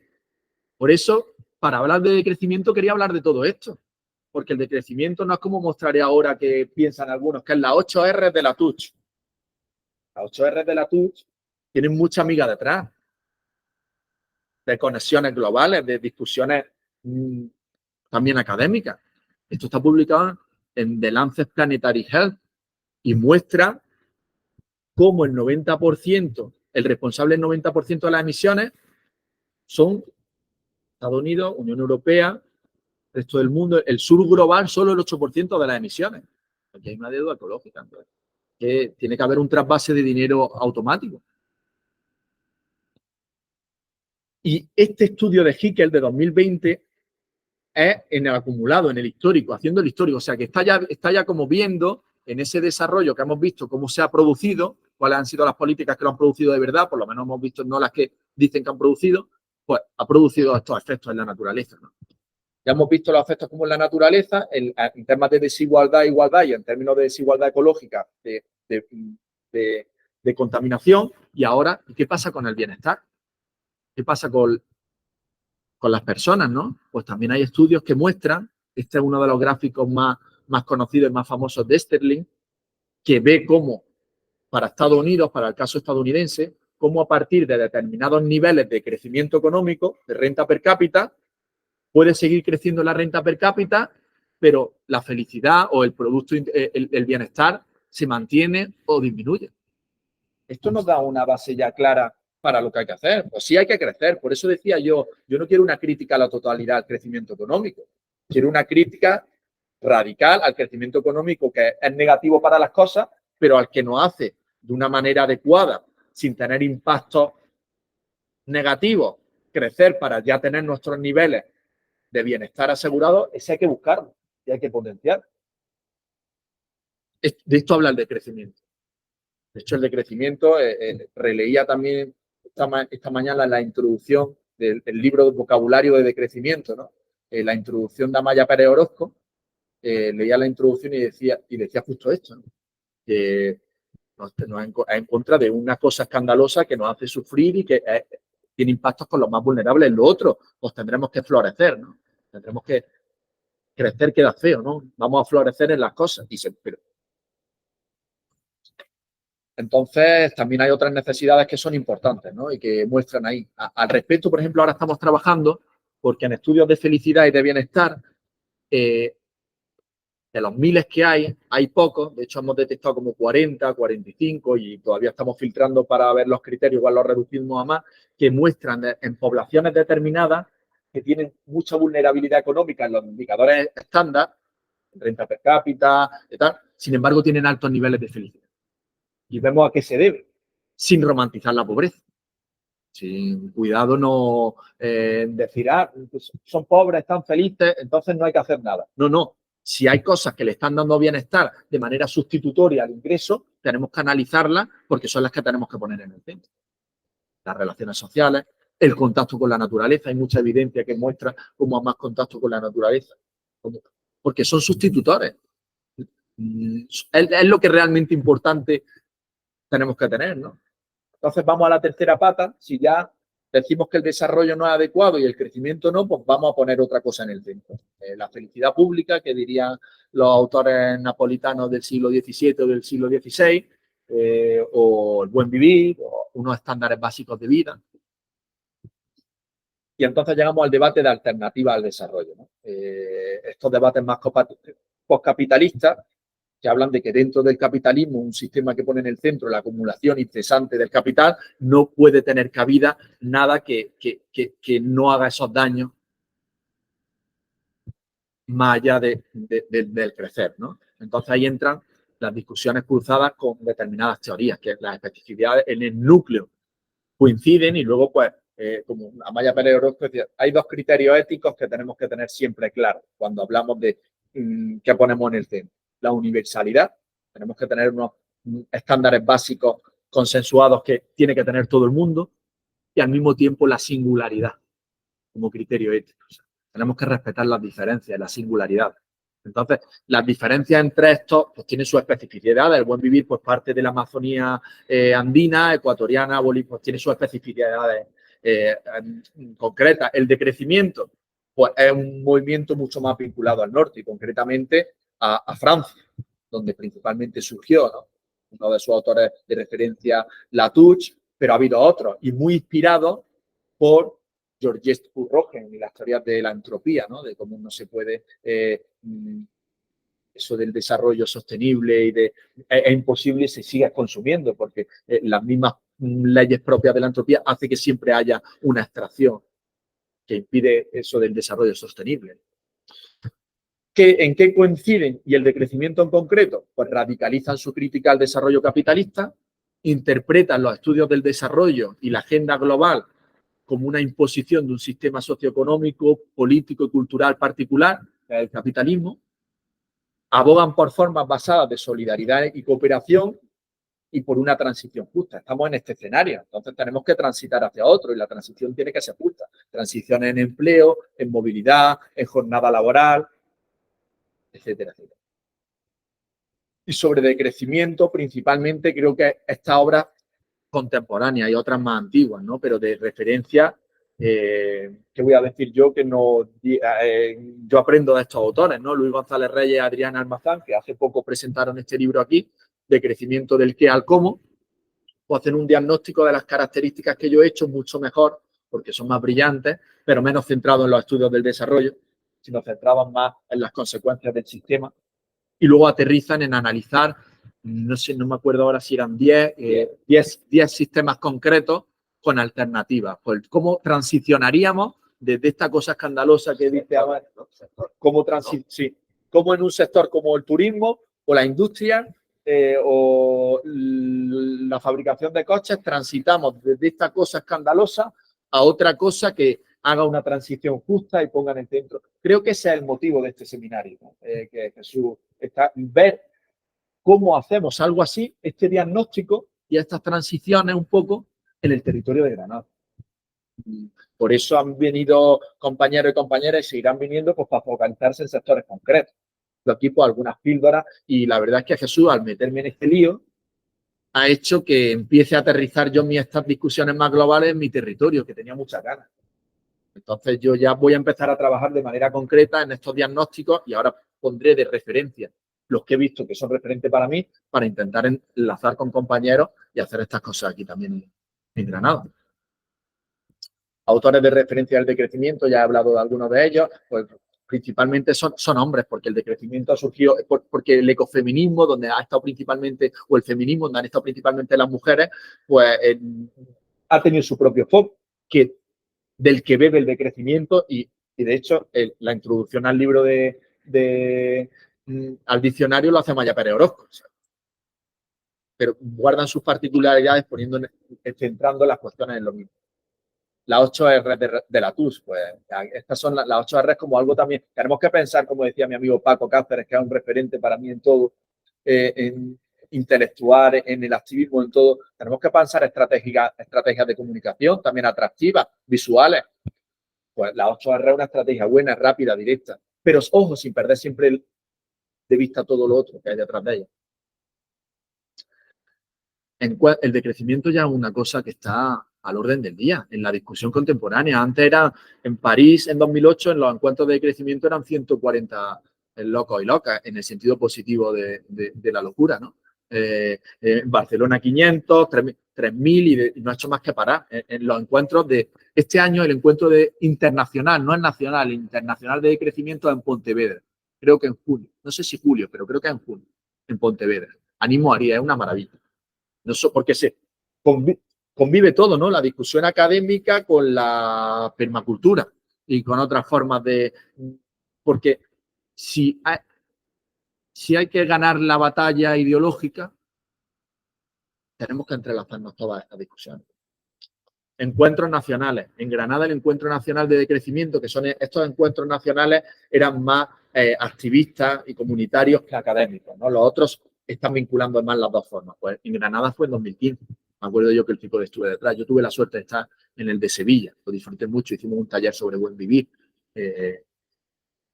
Por eso, para hablar de crecimiento, quería hablar de todo esto. Porque el decrecimiento no es como mostraré ahora que piensan algunos, que es la 8R de la Touch. Las 8R de la Touch tienen mucha amiga detrás. De conexiones globales, de discusiones también académicas. Esto está publicado en The Lancet Planetary Health y muestra cómo el 90%, el responsable del 90% de las emisiones son Estados Unidos, Unión Europea, resto del mundo, el sur global solo el 8% de las emisiones. Aquí hay una deuda ecológica. Entonces, que tiene que haber un trasvase de dinero automático. Y este estudio de Hickel de 2020 es en el acumulado, en el histórico, haciendo el histórico. O sea, que está ya como viendo en ese desarrollo que hemos visto cómo se ha producido, cuáles han sido las políticas que lo han producido de verdad, por lo menos hemos visto no las que dicen que han producido, pues ha producido estos efectos en la naturaleza, ¿no? Ya hemos visto los efectos como en la naturaleza, en temas de desigualdad e igualdad y en términos de desigualdad ecológica, de contaminación. Y ahora, ¿qué pasa con el bienestar? ¿Qué pasa con las personas, ¿no? Pues también hay estudios que muestran, este es uno de los gráficos más conocidos y más famosos de Sterling, que ve cómo para Estados Unidos, para el caso estadounidense, cómo a partir de determinados niveles de crecimiento económico, de renta per cápita, puede seguir creciendo la renta per cápita, pero la felicidad o el producto, el bienestar se mantiene o disminuye. Esto nos da una base ya clara para lo que hay que hacer. Pues sí hay que crecer. Por eso decía yo no quiero una crítica a la totalidad al crecimiento económico. Quiero una crítica radical al crecimiento económico que es negativo para las cosas, pero al que nos hace de una manera adecuada, sin tener impactos negativos, crecer para ya tener nuestros niveles de bienestar asegurados, ese hay que buscarlo y hay que potenciar. De esto habla el decrecimiento. De hecho, el decrecimiento, releía también esta mañana la introducción del libro de vocabulario de decrecimiento, ¿no? La introducción de Amaya Pérez Orozco, leía la introducción y decía justo esto, ¿no? Que nos en contra de una cosa escandalosa que nos hace sufrir y que tiene impactos con los más vulnerables. En lo otro, pues tendremos que florecer, ¿no? Tendremos que crecer, queda feo, ¿no? Vamos a florecer en las cosas. Pero entonces, también hay otras necesidades que son importantes, ¿no? Y que muestran ahí. Al respecto, por ejemplo, ahora estamos trabajando porque en estudios de felicidad y de bienestar, de los miles que hay pocos. De hecho, hemos detectado como 40, 45 y todavía estamos filtrando para ver los criterios, igual los reducimos a más, que muestran en poblaciones determinadas que tienen mucha vulnerabilidad económica en los indicadores estándar, renta per cápita y tal. Sin embargo, tienen altos niveles de felicidad. Y vemos a qué se debe, sin romantizar la pobreza. Sin cuidado no decir, pues son pobres, están felices, entonces no hay que hacer nada. No. Si hay cosas que le están dando bienestar de manera sustitutoria al ingreso, tenemos que analizarlas porque son las que tenemos que poner en el centro. Las relaciones sociales, el contacto con la naturaleza. Hay mucha evidencia que muestra cómo hay más contacto con la naturaleza. Porque son sustitutores. Es lo que realmente importante tenemos que tener, ¿no? Entonces vamos a la tercera pata. Si ya decimos que el desarrollo no es adecuado y el crecimiento no, pues vamos a poner otra cosa en el centro. La felicidad pública, que dirían los autores napolitanos del siglo XVII o del siglo XVI, o el buen vivir, o unos estándares básicos de vida. Y entonces llegamos al debate de alternativa al desarrollo, ¿no? Estos debates más postcapitalistas, que hablan de que dentro del capitalismo, un sistema que pone en el centro la acumulación incesante del capital, no puede tener cabida nada que no haga esos daños más allá del crecer, ¿no? Entonces ahí entran las discusiones cruzadas con determinadas teorías, que las especificidades en el núcleo coinciden y luego, pues, como Amaya Pérez Orozco decía, hay dos criterios éticos que tenemos que tener siempre claros cuando hablamos de qué ponemos en el centro. La universalidad, tenemos que tener unos estándares básicos consensuados que tiene que tener todo el mundo, y al mismo tiempo la singularidad como criterio ético. O sea, tenemos que respetar las diferencias, la singularidad. Entonces, las diferencias entre estos pues tienen su especificidad. El buen vivir pues parte de la Amazonía andina, ecuatoriana, pues tiene sus especificidades concretas. El decrecimiento pues es un movimiento mucho más vinculado al norte y concretamente a Francia, donde principalmente surgió, ¿no? Uno de sus autores de referencia, Latouche, pero ha habido otros y muy inspirados por Georges Rogen y las teorías de la entropía, ¿no? De cómo no se puede eso del desarrollo sostenible y es imposible y se sigue consumiendo porque las mismas leyes propias de la entropía hace que siempre haya una extracción que impide eso del desarrollo sostenible. ¿En qué coinciden? Y el decrecimiento en concreto, pues radicalizan su crítica al desarrollo capitalista, interpretan los estudios del desarrollo y la agenda global como una imposición de un sistema socioeconómico, político y cultural particular, el capitalismo, abogan por formas basadas de solidaridad y cooperación y por una transición justa. Estamos en este escenario, entonces tenemos que transitar hacia otro y la transición tiene que ser justa. Transición en empleo, en movilidad, en jornada laboral, etcétera, etcétera. Y sobre decrecimiento, principalmente creo que esta obra contemporánea y otras más antiguas, ¿no? Pero de referencia, ¿qué voy a decir yo? Que no, yo aprendo de estos autores, ¿no? Luis González Reyes y Adrián Almazán, que hace poco presentaron este libro aquí, de crecimiento del qué al cómo, pues hacen un diagnóstico de las características que yo he hecho mucho mejor, porque son más brillantes, pero menos centrados en los estudios del desarrollo, sino centrados más en las consecuencias del sistema, y luego aterrizan en analizar, no sé, no me acuerdo ahora si eran 10 sistemas concretos con alternativas. Pues, ¿cómo transicionaríamos desde esta cosa escandalosa que dice ahora? ¿Cómo en un sector como el turismo o la industria o la fabricación de coches transitamos desde esta cosa escandalosa a otra cosa que haga una transición justa y ponga en el centro? Creo que ese es el motivo de este seminario, ¿no? Que Jesús está ver cómo hacemos algo así, este diagnóstico y estas transiciones un poco en el territorio de Granada. Por eso han venido compañeros y compañeras y seguirán viniendo pues, para focalizarse en sectores concretos. Aquí pues algunas píldoras y la verdad es que Jesús, al meterme en este lío, ha hecho que empiece a aterrizar yo estas discusiones más globales en mi territorio, que tenía muchas ganas. Entonces yo ya voy a empezar a trabajar de manera concreta en estos diagnósticos y ahora pondré de referencia los que he visto que son referentes para mí para intentar enlazar con compañeros y hacer estas cosas aquí también en Granada. Autores de referencia del decrecimiento, ya he hablado de algunos de ellos, pues principalmente son hombres, porque el decrecimiento ha surgido, porque el ecofeminismo, donde ha estado principalmente, o el feminismo, donde han estado principalmente las mujeres, pues ha tenido su propio foco, del que bebe el decrecimiento y de hecho la introducción al libro al diccionario lo hace Amaya Pérez Orozco, ¿sabes? Pero guardan sus particularidades centrando las cuestiones en lo mismo. Las 8 R de Latouche, pues estas son las 8 R como algo también, tenemos que pensar, como decía mi amigo Paco Cáceres, que es un referente para mí en todo, en intelectual, en el activismo, en todo, tenemos que pensar estrategias de comunicación también atractivas, visuales. Pues la 8R es una estrategia buena, rápida, directa, pero ojo, sin perder siempre de vista todo lo otro que hay detrás de ella. El decrecimiento ya es una cosa que está al orden del día, en la discusión contemporánea. Antes era en París, en 2008, en los encuentros de crecimiento eran 140 locos y locas, en el sentido positivo de la locura, ¿no? En Barcelona 500, 3.000 y no ha hecho más que parar. En los encuentros de este año, el encuentro internacional, no es nacional, internacional de crecimiento en Pontevedra. Creo que en junio, no sé si julio, pero creo que en junio, en Pontevedra. Animo a Aria, es una maravilla. No sé, porque se convive todo, ¿no? La discusión académica con la permacultura y con otras formas de... Porque si hay que ganar la batalla ideológica, tenemos que entrelazarnos todas estas discusiones. Encuentros nacionales. En Granada el Encuentro Nacional de Decrecimiento, que son estos encuentros nacionales, eran más activistas y comunitarios que académicos, ¿no? Los otros están vinculando más las dos formas. Pues en Granada fue en 2015. Me acuerdo yo que el tipo estuve detrás. Yo tuve la suerte de estar en el de Sevilla. Lo disfruté mucho. Hicimos un taller sobre buen vivir.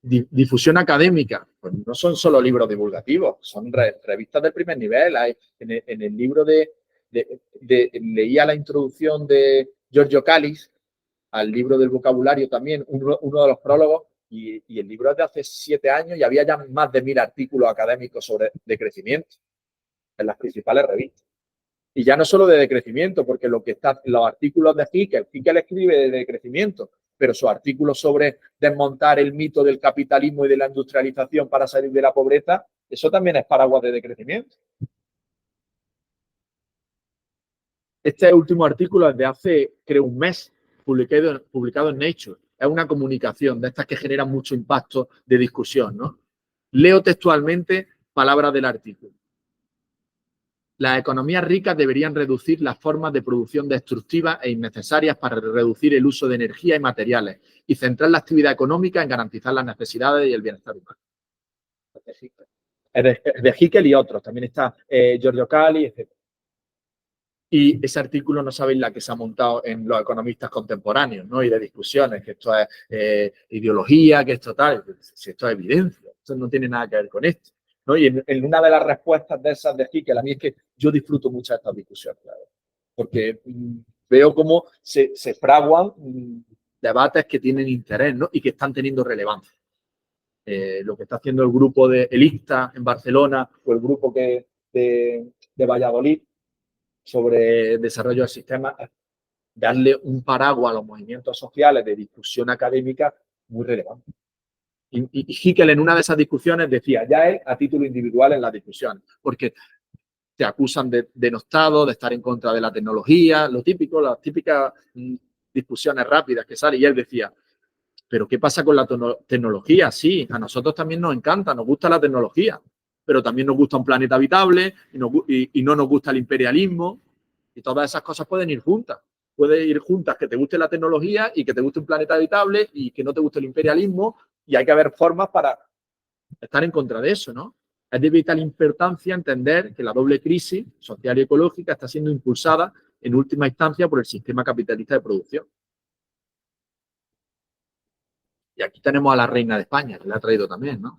Difusión académica. Pues no son solo libros divulgativos. Son revistas del primer nivel. Hay, en el libro leía la introducción de Giorgio Callis al libro del vocabulario también, uno de los prólogos, y el libro es de hace 7 años y había ya más de 1000 artículos académicos sobre decrecimiento en las principales revistas. Y ya no solo de decrecimiento, porque los artículos de Hickel escribe de decrecimiento, pero sus artículos sobre desmontar el mito del capitalismo y de la industrialización para salir de la pobreza, eso también es paraguas de decrecimiento. Este último artículo es de hace, creo, un mes, publicado en Nature. Es una comunicación de estas que generan mucho impacto de discusión, ¿no? Leo textualmente palabras del artículo. Las economías ricas deberían reducir las formas de producción destructivas e innecesarias para reducir el uso de energía y materiales y centrar la actividad económica en garantizar las necesidades y el bienestar humano. Es de Hickel y otros. También está Giorgio Callis, etc. Y ese artículo no sabéis la que se ha montado en los economistas contemporáneos, ¿no? Y de discusiones, que esto es ideología, que esto tal, si esto es evidencia, esto no tiene nada que ver con esto, ¿no? Y en una de las respuestas de esas de Hickel, a mí es que yo disfruto mucho de estas discusiones, claro, porque veo cómo se fraguan debates que tienen interés, ¿no? Y que están teniendo relevancia. Lo que está haciendo el grupo de Elista en Barcelona o el grupo de Valladolid sobre desarrollo del sistema, darle un paraguas a los movimientos sociales de discusión académica muy relevante. Y Hickel en una de esas discusiones decía, ya él a título individual en las discusiones, porque te acusan de denostado, de estar en contra de la tecnología, lo típico, las típicas discusiones rápidas que salen, y él decía, pero ¿qué pasa con la tecnología? Sí, a nosotros también nos encanta, nos gusta la tecnología, pero también nos gusta un planeta habitable y no nos gusta el imperialismo, y todas esas cosas pueden ir juntas. Puede ir juntas que te guste la tecnología y que te guste un planeta habitable y que no te guste el imperialismo, y hay que haber formas para estar en contra de eso, ¿no? Es de vital importancia entender que la doble crisis social y ecológica está siendo impulsada en última instancia por el sistema capitalista de producción. Y aquí tenemos a la reina de España, que la ha traído también, ¿no?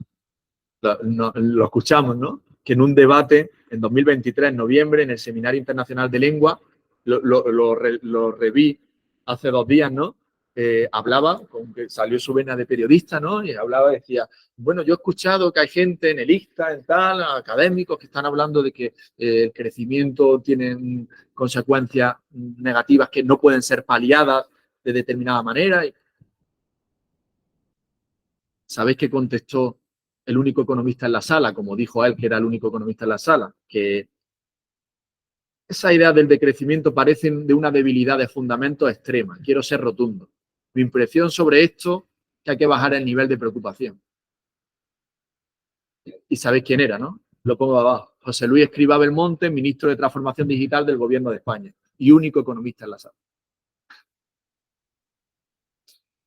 Lo escuchamos, ¿no? Que en un debate en 2023, en noviembre, en el Seminario Internacional de Lengua, lo reví hace 2 días, ¿no? Hablaba, que salió su vena de periodista, ¿no? Y hablaba, decía, bueno, yo he escuchado que hay gente en el ICTA, en tal, académicos que están hablando de que el crecimiento tiene consecuencias negativas que no pueden ser paliadas de determinada manera. ¿Sabéis qué contestó el único economista en la sala? Como dijo él, que era el único economista en la sala, que esa idea del decrecimiento parecen de una debilidad de fundamento extrema. Quiero ser rotundo. Mi impresión sobre esto es que hay que bajar el nivel de preocupación. Y sabéis quién era, ¿no? Lo pongo abajo. José Luis Escrivá Belmonte, ministro de Transformación Digital del Gobierno de España y único economista en la sala.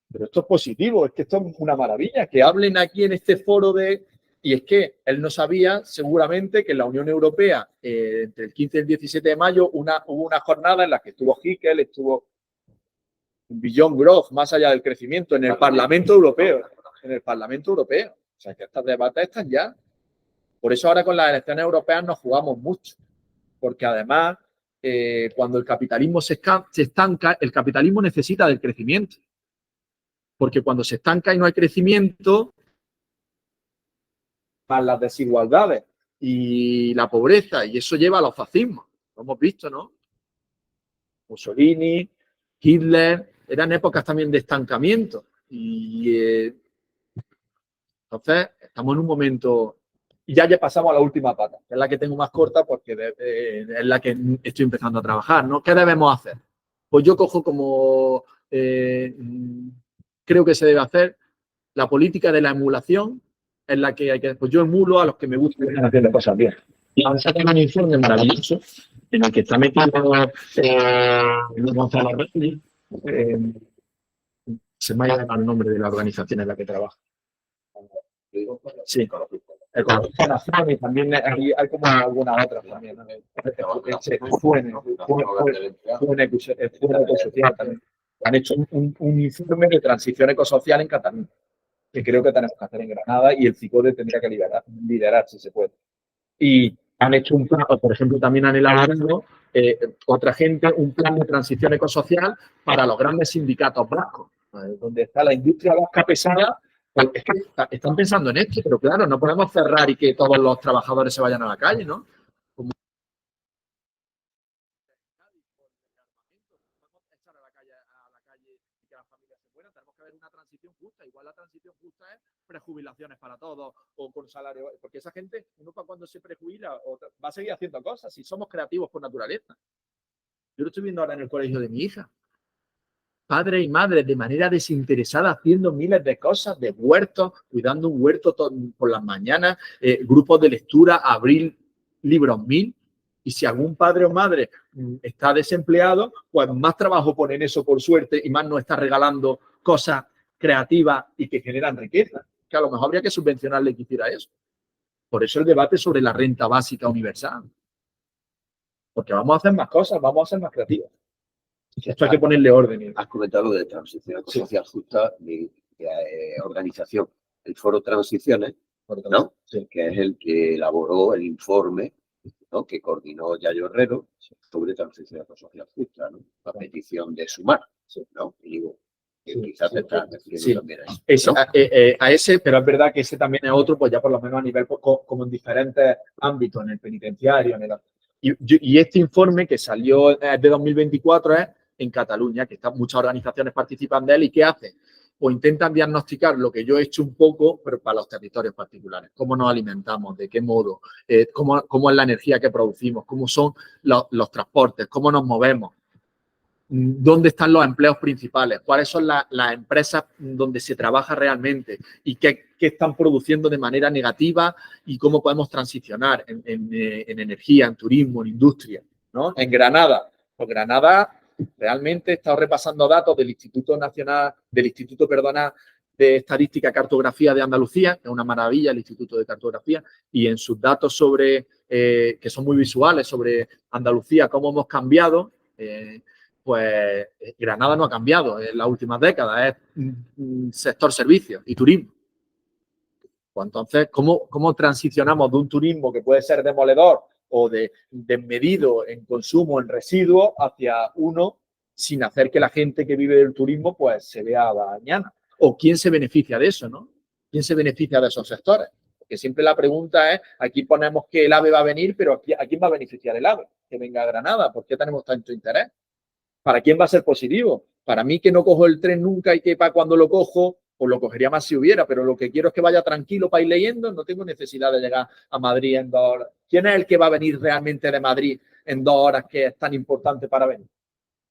Pero esto es positivo, es que esto es una maravilla, que hablen aquí en este foro de... Y es que él no sabía seguramente que en la Unión Europea, entre el 15 y el 17 de mayo, hubo una jornada en la que estuvo Hickel, estuvo Beyond Growth, más allá del crecimiento, en el Parlamento Europeo. En el Parlamento Europeo. O sea, que estas debates están ya. Por eso ahora con las elecciones europeas nos jugamos mucho. Porque además cuando el capitalismo se estanca, el capitalismo necesita del crecimiento. Porque cuando se estanca y no hay crecimiento, van las desigualdades y la pobreza, y eso lleva a los fascismos. Lo hemos visto, ¿no? Mussolini, Hitler, eran épocas también de estancamiento. Y entonces estamos en un momento, y ya pasamos a la última pata, que es la que tengo más corta porque es la que estoy empezando a trabajar, ¿no? ¿Qué debemos hacer? Pues yo cojo como creo que se debe hacer la política de la emulación, en la que hay que, pues yo emulo a los que me gustan haciendo cosas bien. Y ahora sacan un informe maravilloso en el que está metido Gonzalo Reyes, se me ha ido el nombre de la organización en la que trabaja. Sí, Ecologización, y también hay como algunas otras también. Han hecho un informe de transición ecosocial en Cataluña, que creo que tenemos que hacer en Granada, y el CICODE tendría que liderar si se puede. Y han hecho un plan, por ejemplo, también han elaborado otra gente un plan de transición ecosocial para los grandes sindicatos vascos, donde está la industria vasca pesada. Pues es que están pensando en esto, pero claro, no podemos cerrar y que todos los trabajadores se vayan a la calle, ¿no? Como echar a la calle y que las familias se fueran. Tenemos que ver una transición justa. Igual la transición justa es prejubilaciones para todos o con salario, porque esa gente, uno para cuando se prejubila va a seguir haciendo cosas si somos creativos por naturaleza. Yo lo estoy viendo ahora en el colegio de mi hija. Padres y madres de manera desinteresada haciendo miles de cosas, de huertos, cuidando un huerto por las mañanas, grupos de lectura, abrir libros 1000. Y si algún padre o madre está desempleado, pues más trabajo pone en eso por suerte y más nos está regalando cosas creativas y que generan riqueza. Que a lo mejor habría que subvencionarle que hiciera eso. Por eso el debate sobre la renta básica universal. Porque vamos a hacer más cosas, vamos a ser más creativos. Esto hay que ponerle orden. Has comentado lo de transición social justa, mi organización, el Foro Transiciones, ¿no? Sí. Que es el que elaboró el informe, ¿no? Que coordinó Yayo Herrero sobre transición social justa, ¿no? La petición de Sumar, ¿no? Y digo, que quizás te estás refiriendo también a eso, ¿no? A ese, pero es verdad que ese también es otro, pues ya por lo menos a nivel, como en diferentes ámbitos, en el penitenciario, y este informe que salió de 2024 es en Cataluña, que muchas organizaciones participan de él, y ¿qué hace? O intentan diagnosticar lo que yo he hecho un poco, pero para los territorios particulares. Cómo nos alimentamos, de qué modo, cómo es la energía que producimos, cómo son los transportes, cómo nos movemos, dónde están los empleos principales, cuáles son las empresas donde se trabaja realmente y qué están produciendo de manera negativa y cómo podemos transicionar en energía, en turismo, en industria, ¿no? En Granada, pues Granada realmente he estado repasando datos del Instituto de Estadística y Cartografía de Andalucía, que es una maravilla el Instituto de Cartografía, y en sus datos sobre, que son muy visuales, sobre Andalucía, cómo hemos cambiado, pues Granada no ha cambiado en las últimas décadas, es sector servicios y turismo. Pues entonces, ¿cómo transicionamos de un turismo que puede ser demoledor o desmedido en consumo, en residuos, hacia uno sin hacer que la gente que vive del turismo pues se vea dañada? ¿O quién se beneficia de eso, no? ¿Quién se beneficia de esos sectores? Porque siempre la pregunta es, aquí ponemos que el AVE va a venir, pero ¿a quién va a beneficiar el AVE? Que venga a Granada. ¿Por qué tenemos tanto interés? ¿Para quién va a ser positivo? Para mí, que no cojo el tren nunca y que para cuando lo cojo, pues lo cogería más si hubiera, pero lo que quiero es que vaya tranquilo para ir leyendo, no tengo necesidad de llegar a Madrid en 2 horas. ¿Quién es el que va a venir realmente de Madrid en 2 horas, que es tan importante para venir?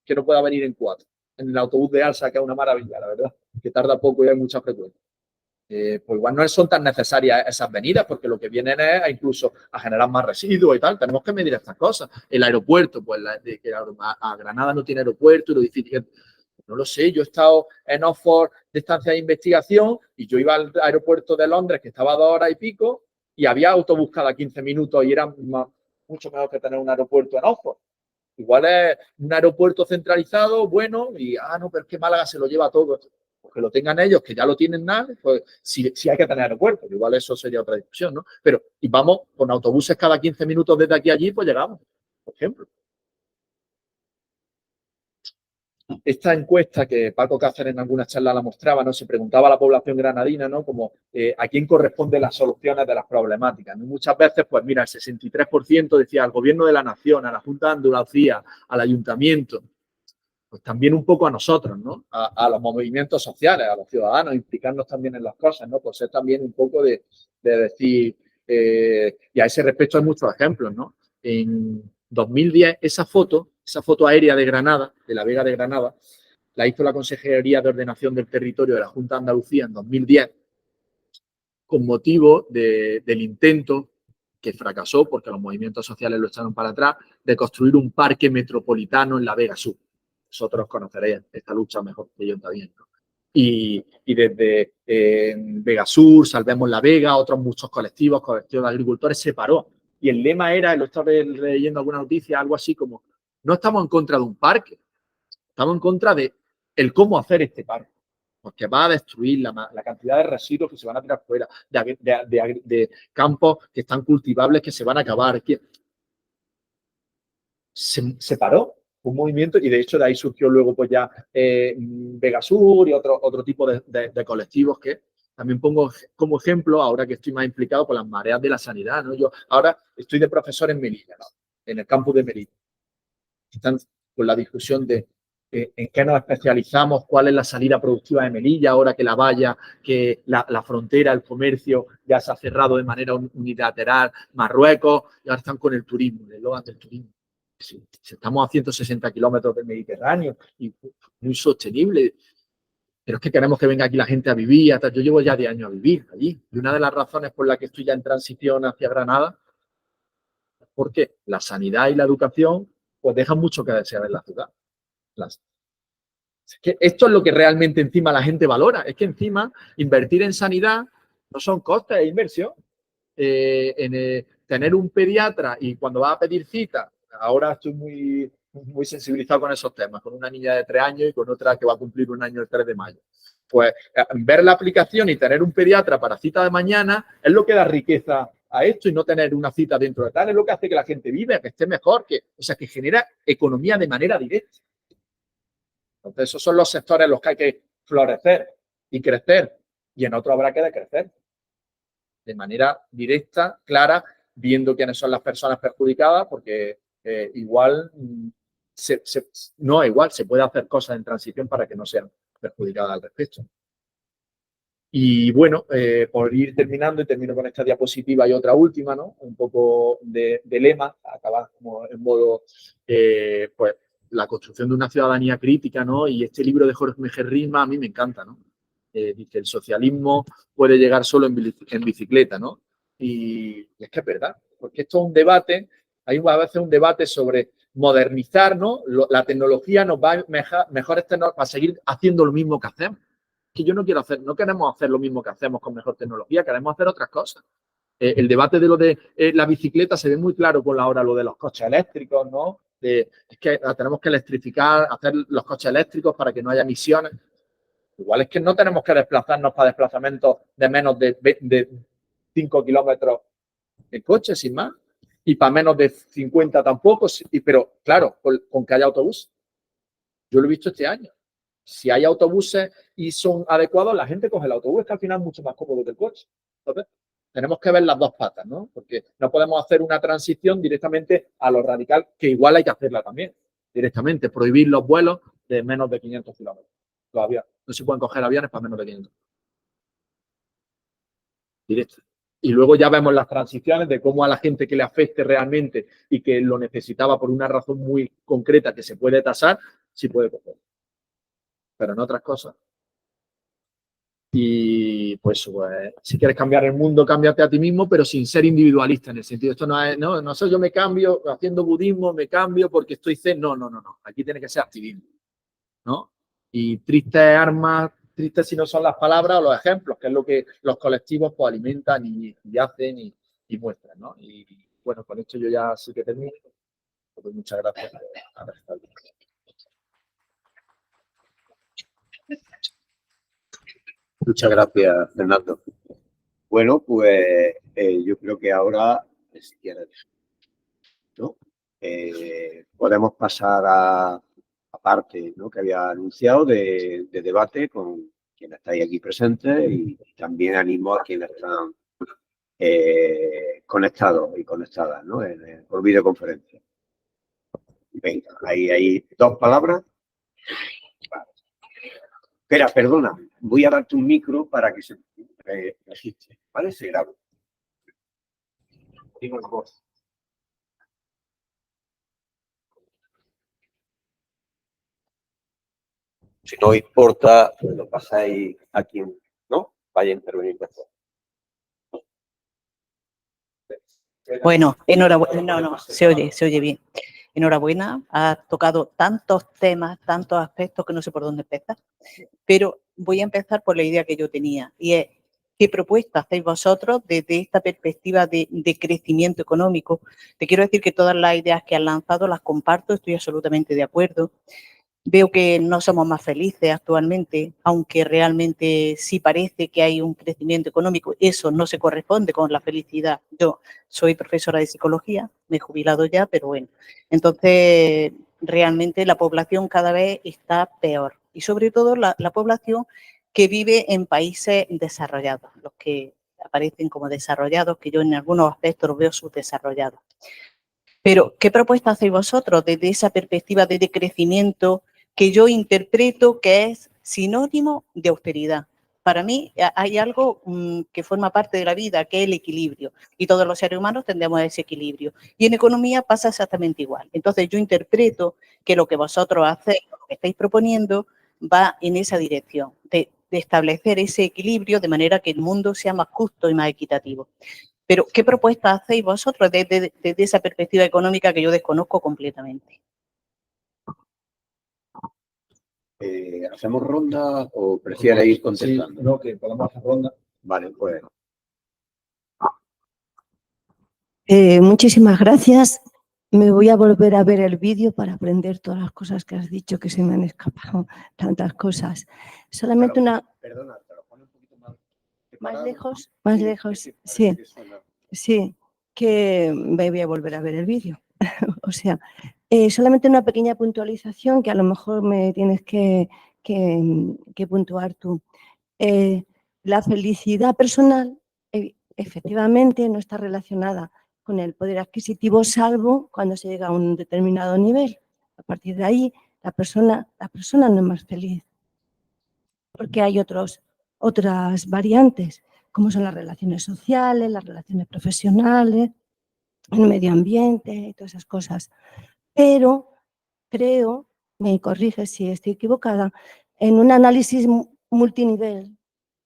Que no pueda venir en 4. En el autobús de Alsa, que es una maravilla, la verdad, que tarda poco y hay mucha frecuencia. Pues igual no son tan necesarias esas venidas, porque lo que vienen es incluso a generar más residuos y tal. Tenemos que medir estas cosas. El aeropuerto, pues a Granada no tiene aeropuerto y lo difícil. No lo sé, yo he estado en Oxford de estancia de investigación y yo iba al aeropuerto de Londres, que estaba a 2 horas y pico, y había autobús cada 15 minutos y era mucho mejor que tener un aeropuerto en Oxford. Igual es un aeropuerto centralizado, bueno, y no, pero es que Málaga se lo lleva todo. Que lo tengan ellos, que ya lo tienen nada, pues sí hay que tener aeropuertos. Igual eso sería otra discusión, ¿no? Pero, y vamos con autobuses cada 15 minutos desde aquí a allí, pues llegamos, por ejemplo. esta encuesta que Paco Cáceres en alguna charla la mostraba, ¿no? Se preguntaba a la población granadina, ¿no? Como a quién corresponden las soluciones de las problemáticas, ¿no? Muchas veces, pues mira, el 63% decía al Gobierno de la Nación, a la Junta de Andalucía, al Ayuntamiento, pues también un poco a nosotros, ¿no? A los movimientos sociales, a los ciudadanos, implicarnos también en las cosas, ¿no? Pues es también un poco de decir, y a ese respecto hay muchos ejemplos, ¿no? En 2010, esa foto aérea de Granada, de la Vega de Granada, la hizo la Consejería de Ordenación del Territorio de la Junta de Andalucía en 2010, con motivo del intento, que fracasó porque los movimientos sociales lo echaron para atrás, de construir un parque metropolitano en la Vega Sur. Vosotros conoceréis esta lucha mejor que yo también, ¿no? Y desde Vega Sur, Salvemos la Vega, otros muchos colectivos de agricultores, se paró. Y el lema era, lo estaba leyendo alguna noticia, algo así como, no estamos en contra de un parque, estamos en contra de el cómo hacer este parque, porque va a destruir la cantidad de residuos que se van a tirar fuera, de campos que están cultivables que se van a acabar. Se paró un movimiento y de hecho de ahí surgió luego pues ya Vegasur y otro tipo de colectivos que también pongo como ejemplo ahora que estoy más implicado con las mareas de la sanidad, ¿no? Yo ahora estoy de profesor en Melilla, ¿no? En el campus de Melilla. Están con la discusión de en qué nos especializamos, cuál es la salida productiva de Melilla, ahora que la valla, que la frontera, el comercio ya se ha cerrado de manera unilateral, Marruecos, y ahora están con el turismo, el eslogan del turismo. Si estamos a 160 kilómetros del Mediterráneo y muy sostenible, pero es que queremos que venga aquí la gente a vivir. Hasta yo llevo ya 10 años a vivir allí. Y una de las razones por las que estoy ya en transición hacia Granada es porque la sanidad y la educación pues dejan mucho que desear en la ciudad. Es que esto es lo que realmente encima la gente valora. Es que encima invertir en sanidad no son costes, es inversión. Tener un pediatra y cuando vas a pedir cita, ahora estoy muy sensibilizado con esos temas, con una niña de 3 años y con otra que va a cumplir 1 año el 3 de mayo. Pues ver la aplicación y tener un pediatra para cita de mañana es lo que da riqueza a esto y no tener una cita dentro de tal, es lo que hace que la gente viva, que esté mejor, o sea, que genera economía de manera directa. Entonces, esos son los sectores en los que hay que florecer y crecer y en otros habrá que decrecer de manera directa, clara, viendo quiénes son las personas perjudicadas, porque igual, se puede hacer cosas en transición para que no sean perjudicadas al respecto. Y bueno, por ir terminando, y termino con esta diapositiva y otra última, ¿no? Un poco de lema, acabar como en modo, pues, la construcción de una ciudadanía crítica, ¿no? Y este libro de Jorge Mejerrisma a mí me encanta, ¿no? Dice, el socialismo puede llegar solo en bicicleta, ¿no? Y es que es verdad, porque esto es un debate, hay a veces un debate sobre modernizar, ¿no? La tecnología nos va a mejores para seguir haciendo lo mismo que hacemos. Que yo no queremos hacer lo mismo que hacemos con mejor tecnología, queremos hacer otras cosas. El debate de lo de la bicicleta se ve muy claro con ahora lo de los coches eléctricos, ¿no? Es que tenemos que electrificar, hacer los coches eléctricos para que no haya emisiones. Igual es que no tenemos que desplazarnos para desplazamientos de menos de 5 kilómetros en coche, sin más. Y para menos de 50 tampoco. Pero claro, con que haya autobús. Yo lo he visto este año. Si hay autobuses y son adecuados, la gente coge el autobús, que al final es mucho más cómodo que el coche. Entonces, tenemos que ver las dos patas, ¿no? Porque no podemos hacer una transición directamente a lo radical, que igual hay que hacerla también, directamente, prohibir los vuelos de menos de 500 kilómetros. Todavía no se pueden coger aviones para menos de 500. Directo. Y luego ya vemos las transiciones de cómo a la gente que le afecte realmente y que lo necesitaba por una razón muy concreta que se puede tasar, sí puede coger. Pero en otras cosas. Y pues, si quieres cambiar el mundo, cámbiate a ti mismo, pero sin ser individualista en el sentido. Esto no es, no sé, yo me cambio haciendo budismo, me cambio porque estoy zen. No. Aquí tiene que ser activismo, ¿no? Y tristes armas, tristes si no son las palabras o los ejemplos, que es lo que los colectivos pues alimentan y hacen y muestran, ¿no? Y bueno, con esto yo ya sí que termino. Pues muchas gracias. Muchas gracias, Fernando. Bueno, pues yo creo que ahora, si quieres, ¿no? Podemos pasar a parte, ¿no?, que había anunciado de debate con quienes estáis aquí presentes y también animo a quienes están conectados y conectadas, ¿no?, por videoconferencia. Venga, hay 2 palabras. Vale. Espera, perdona, voy a darte un micro para que se registre, ¿vale? Se graba. Digo la voz. Si no importa, lo pasáis a quien, ¿no?, vaya a intervenir después. Bueno, enhorabuena, no, se oye bien. Enhorabuena, ha tocado tantos temas, tantos aspectos que no sé por dónde empezar, pero voy a empezar por la idea que yo tenía y es, ¿qué propuesta hacéis vosotros desde esta perspectiva de crecimiento económico? Te quiero decir que todas las ideas que has lanzado las comparto, estoy absolutamente de acuerdo. Veo que no somos más felices actualmente, aunque realmente sí parece que hay un crecimiento económico. Eso no se corresponde con la felicidad. Yo soy profesora de psicología, me he jubilado ya, pero bueno. Entonces, realmente la población cada vez está peor. Y sobre todo la población que vive en países desarrollados, los que aparecen como desarrollados, que yo en algunos aspectos los veo subdesarrollados. Pero, ¿qué propuesta hacéis vosotros desde esa perspectiva de crecimiento que yo interpreto que es sinónimo de austeridad? Para mí hay algo que forma parte de la vida, que es el equilibrio, y todos los seres humanos tendemos a ese equilibrio. Y en economía pasa exactamente igual. Entonces, yo interpreto que lo que vosotros hacéis, lo que estáis proponiendo, va en esa dirección, de establecer ese equilibrio de manera que el mundo sea más justo y más equitativo. Pero, ¿qué propuestas hacéis vosotros desde esa perspectiva económica que yo desconozco completamente? ¿Hacemos ronda o prefiere ir contestando? Sí, no, que podemos hacer ronda. Vale, pues. Muchísimas gracias. Me voy a volver a ver el vídeo para aprender todas las cosas que has dicho, que se me han escapado tantas cosas. Solamente una... Perdona, te lo pone un poquito más... ¿Más lejos? Más lejos, sí. Sí, que me voy a volver a ver el vídeo. O sea, solamente una pequeña puntualización que a lo mejor me tienes que puntuar tú. La felicidad personal efectivamente no está relacionada con el poder adquisitivo, salvo cuando se llega a un determinado nivel. A partir de ahí, la persona no es más feliz, porque hay otras variantes, como son las relaciones sociales, las relaciones profesionales, el medio ambiente y todas esas cosas. Pero creo, me corrige si estoy equivocada, en un análisis multinivel,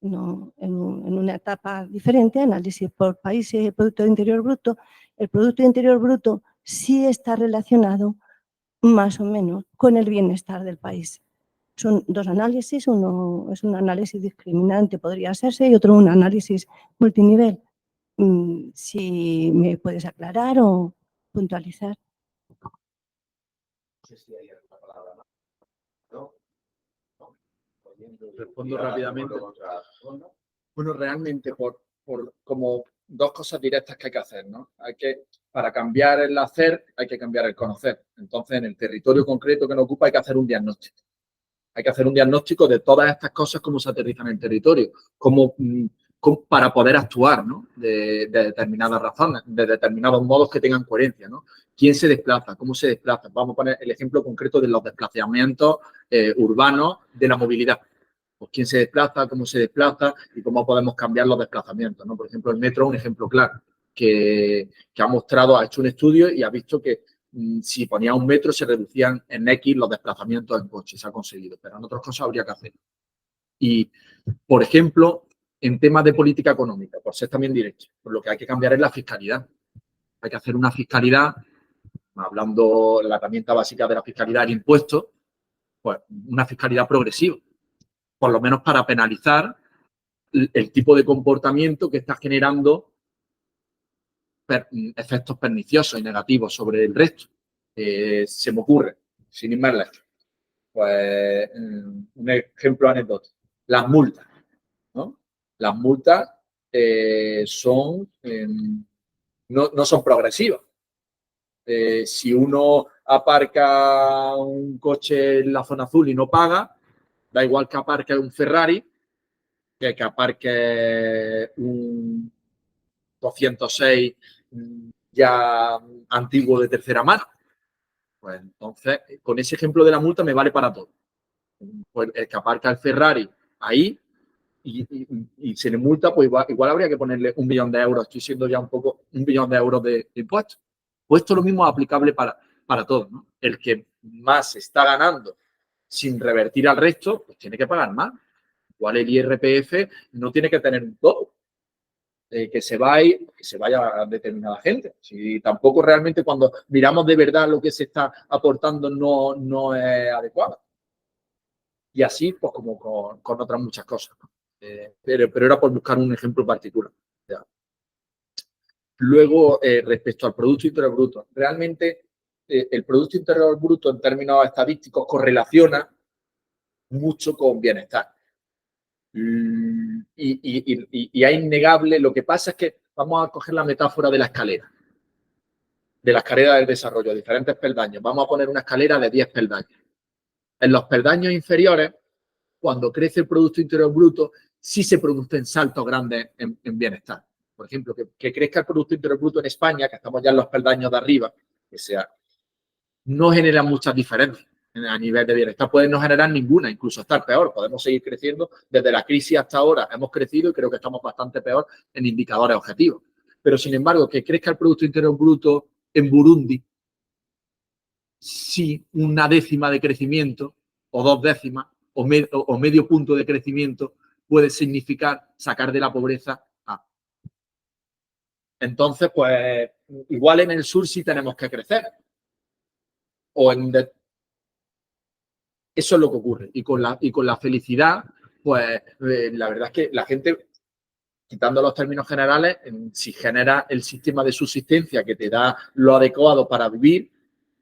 no, en una etapa diferente, análisis por países y Producto Interior Bruto, el Producto Interior Bruto sí está relacionado más o menos con el bienestar del país. Son 2 análisis, uno es un análisis discriminante, podría hacerse, y otro un análisis multinivel. Si me puedes aclarar o puntualizar. No sé si hay alguna palabra más. ¿No? Respondo rápidamente. Bueno, realmente por como 2 cosas directas que hay que hacer, ¿no? Para cambiar el hacer, hay que cambiar el conocer. Entonces, en el territorio concreto que nos ocupa hay que hacer un diagnóstico. Hay que hacer un diagnóstico de todas estas cosas, cómo se aterrizan en el territorio, para poder actuar, ¿no?, de determinadas razones, de determinados modos que tengan coherencia, ¿no? ¿Quién se desplaza? ¿Cómo se desplaza? Vamos a poner el ejemplo concreto de los desplazamientos urbanos de la movilidad. Pues quién se desplaza, cómo se desplaza y cómo podemos cambiar los desplazamientos, ¿no? Por ejemplo, el metro es un ejemplo claro que ha hecho un estudio y ha visto que si ponía un metro se reducían en X los desplazamientos en coche, se ha conseguido, pero en otras cosas habría que hacer. Y, por ejemplo, en temas de política económica, por ser también directo, pues lo que hay que cambiar es la fiscalidad. Hay que hacer una fiscalidad, hablando la herramienta básica de la fiscalidad, el impuesto, pues una fiscalidad progresiva, por lo menos para penalizar el tipo de comportamiento que está generando efectos perniciosos y negativos sobre el resto. Se me ocurre, sin ir más lejos, pues un ejemplo anecdótico, las multas, ¿no? Las multas no son progresivas. Si uno aparca un coche en la zona azul y no paga, da igual que aparque un Ferrari que aparque un 206 ya antiguo de tercera mano. Pues entonces, con ese ejemplo de la multa me vale para todo. Pues el que aparca el Ferrari ahí y se le multa, pues igual habría que ponerle 1 billón de euros. Estoy siendo ya un poco 1 billón de euros de impuestos. Pues esto lo mismo es aplicable para todos, ¿no? El que más está ganando sin revertir al resto, pues tiene que pagar más. Igual el IRPF no tiene que tener un todo. Que se vaya a determinada gente. Si tampoco realmente cuando miramos de verdad lo que se está aportando no es adecuado. Y así, pues como con otras muchas cosas, ¿no? Pero era por buscar un ejemplo particular. Ya. Luego, respecto al Producto Interior Bruto, realmente el Producto Interior Bruto en términos estadísticos correlaciona mucho con bienestar. Y es innegable. Lo que pasa es que vamos a coger la metáfora de la escalera del desarrollo, diferentes peldaños. Vamos a poner una escalera de 10 peldaños. En los peldaños inferiores, cuando crece el Producto Interior Bruto, sí se producen saltos grandes en bienestar. Por ejemplo, que crezca el Producto Interior Bruto en España, que estamos ya en los peldaños de arriba, no genera muchas diferencias a nivel de bienestar. Puede no generar ninguna, incluso estar peor. Podemos seguir creciendo. Desde la crisis hasta ahora hemos crecido y creo que estamos bastante peor en indicadores objetivos. Pero, sin embargo, que crezca el Producto Interior Bruto en Burundi, sí, 1/10 de crecimiento o 2 décimas o medio punto de crecimiento puede significar sacar de la pobreza a. Entonces, pues, igual en el sur sí tenemos que crecer. Eso es lo que ocurre. Y con la felicidad, pues, la verdad es que la gente, quitando los términos generales, si genera el sistema de subsistencia que te da lo adecuado para vivir,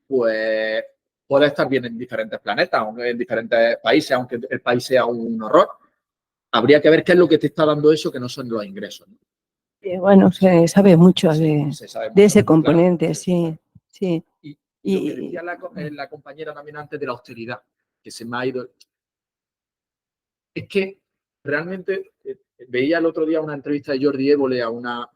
pues puede estar bien en diferentes planetas, en diferentes países, aunque el país sea un horror. Habría que ver qué es lo que te está dando eso, que no son los ingresos, ¿no? Bueno, se sabe mucho de ese componente, claro. sí. Y lo que decía la compañera también antes de la austeridad, que se me ha ido. Es que realmente veía el otro día una entrevista de Jordi Évole a una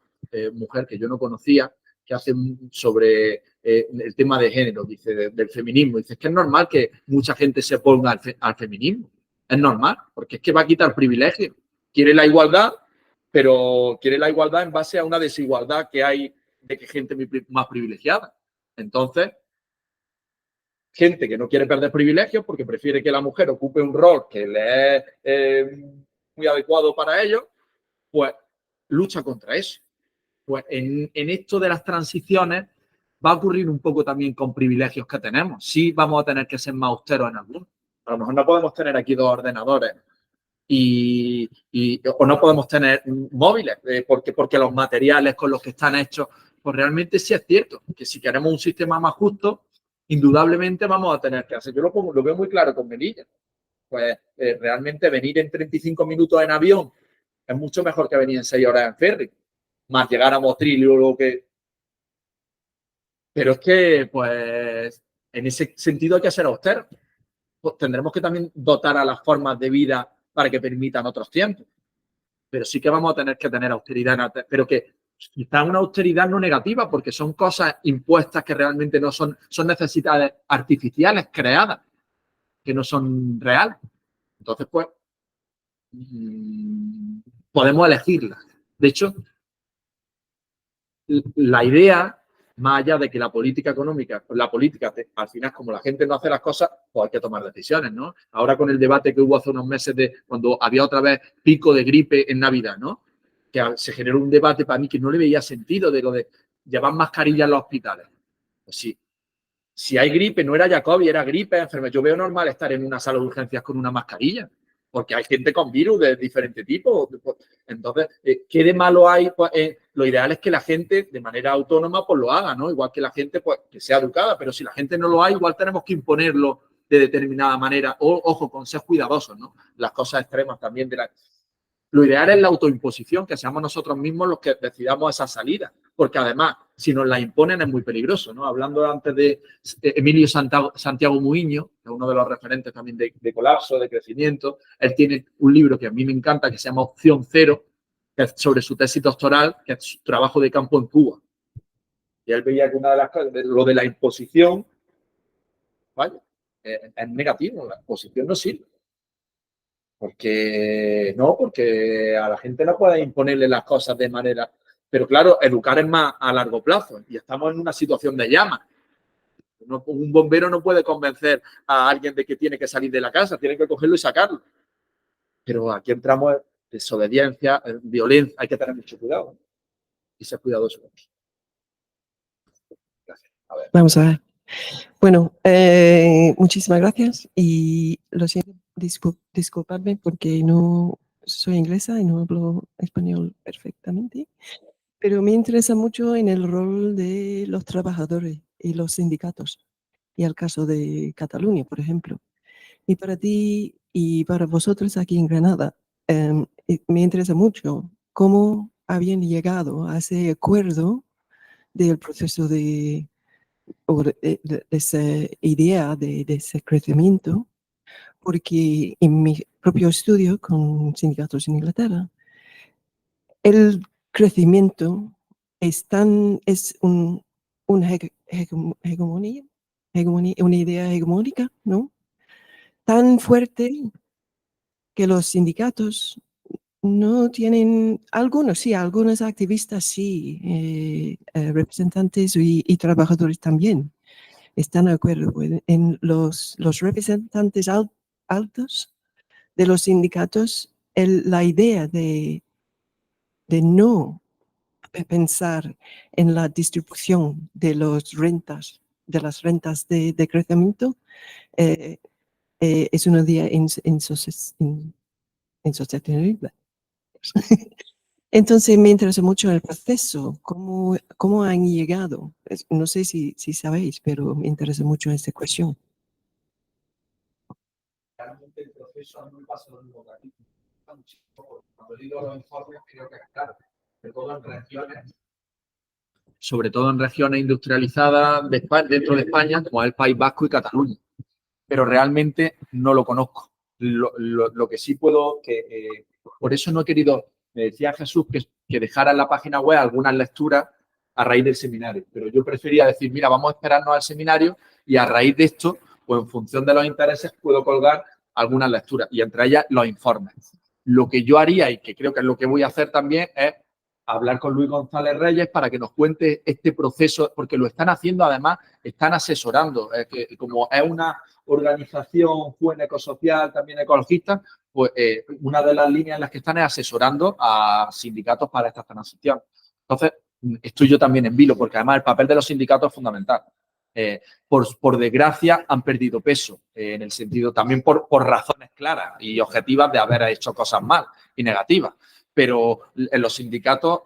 mujer que yo no conocía, que hace sobre el tema de género, dice, del feminismo. Dice, es que es normal que mucha gente se oponga al feminismo. Es normal, porque es que va a quitar privilegios. Quiere la igualdad, pero quiere la igualdad en base a una desigualdad que hay de que gente más privilegiada. Entonces, gente que no quiere perder privilegios porque prefiere que la mujer ocupe un rol que le es muy adecuado para ellos, pues lucha contra eso. Pues en esto de las transiciones va a ocurrir un poco también con privilegios que tenemos. Sí vamos a tener que ser más austeros en algunos. A lo mejor no podemos tener aquí 2 ordenadores o no podemos tener móviles porque los materiales con los que están hechos, pues realmente sí es cierto que si queremos un sistema más justo, indudablemente vamos a tener que hacer. Yo lo veo muy claro con Melilla. Pues realmente venir en 35 minutos en avión es mucho mejor que venir en 6 horas en ferry, más llegar a Motril o lo que. Pero es que, pues, en ese sentido hay que ser austeros. Pues tendremos que también dotar a las formas de vida para que permitan otros tiempos. Pero sí que vamos a tener que tener austeridad, pero que quizá una austeridad no negativa, porque son cosas impuestas que realmente no son necesidades artificiales creadas, que no son reales. Entonces, pues, podemos elegirlas. De hecho, la idea, más allá de que la política económica, al final, como la gente no hace las cosas, pues hay que tomar decisiones, ¿no? Ahora con el debate que hubo hace unos meses de cuando había otra vez pico de gripe en Navidad, ¿no? Que se generó un debate para mí que no le veía sentido de lo de llevar mascarillas en los hospitales. Pues sí. Si hay gripe, no era ya COVID, era gripe, enfermedad. Yo veo normal estar en una sala de urgencias con una mascarilla, porque hay gente con virus de diferente tipo. Entonces, ¿qué de malo hay? Pues, lo ideal es que la gente, de manera autónoma, pues lo haga, ¿no? Igual que la gente, pues, que sea educada, pero si la gente no lo hay, igual tenemos que imponerlo de determinada manera. Ojo, con ser cuidadosos, ¿no? Las cosas extremas también Lo ideal es la autoimposición, que seamos nosotros mismos los que decidamos esa salida, porque además si nos la imponen es muy peligroso, ¿no? Hablando antes de Emilio Santiago Muiño, que es uno de los referentes también de colapso, de crecimiento, él tiene un libro que a mí me encanta que se llama Opción Cero, que es sobre su tesis doctoral, que es su trabajo de campo en Cuba. Y él veía que una de las cosas, lo de la imposición, vaya, es negativo, la imposición no sirve. Porque a la gente no puede imponerle las cosas de manera... Pero claro, educar es más a largo plazo y estamos en una situación de llama. Un bombero no puede convencer a alguien de que tiene que salir de la casa, tiene que cogerlo y sacarlo. Pero aquí entramos en desobediencia, en violencia, hay que tener mucho cuidado, ¿no? Y ser cuidadoso. Gracias. A ver. Vamos a ver. Bueno, muchísimas gracias y lo siento, disculpadme porque no soy inglesa y no hablo español perfectamente, pero me interesa mucho en el rol de los trabajadores y los sindicatos y el caso de Cataluña, por ejemplo. Y para ti y para vosotros aquí en Granada, me interesa mucho cómo habían llegado a ese acuerdo del proceso de esa idea de ese crecimiento, porque en mi propio estudio con sindicatos en Inglaterra, el crecimiento es una una idea hegemónica, ¿no? Tan fuerte que los sindicatos no tienen, algunos sí, algunos activistas sí, representantes y trabajadores también están de acuerdo en los representantes altos de los sindicatos, la idea de no pensar en la distribución de las rentas de crecimiento es una idea insostenible. Entonces me interesa mucho el proceso, cómo han llegado. No sé si sabéis, pero me interesa mucho esta cuestión. Realmente el proceso no pasa lo mismo que aquí. Cuando digo los informes, creo que es claro, sobre todo en regiones industrializadas de España, dentro de España, como es el País Vasco y Cataluña. Pero realmente no lo conozco. Lo que sí puedo, por eso no he querido, me decía Jesús que dejara en la página web algunas lecturas a raíz del seminario, pero yo prefería decir, mira, vamos a esperarnos al seminario y a raíz de esto, pues en función de los intereses, puedo colgar algunas lecturas y entre ellas los informes. Lo que yo haría y que creo que es lo que voy a hacer también es hablar con Luis González Reyes para que nos cuente este proceso, porque lo están haciendo, además, están asesorando. Que como es una organización joven ecosocial, también ecologista, pues una de las líneas en las que están es asesorando a sindicatos para esta transición. Entonces, estoy yo también en vilo, porque además el papel de los sindicatos es fundamental. Por desgracia, han perdido peso, en el sentido también por razones claras y objetivas de haber hecho cosas mal y negativas. Pero en los sindicatos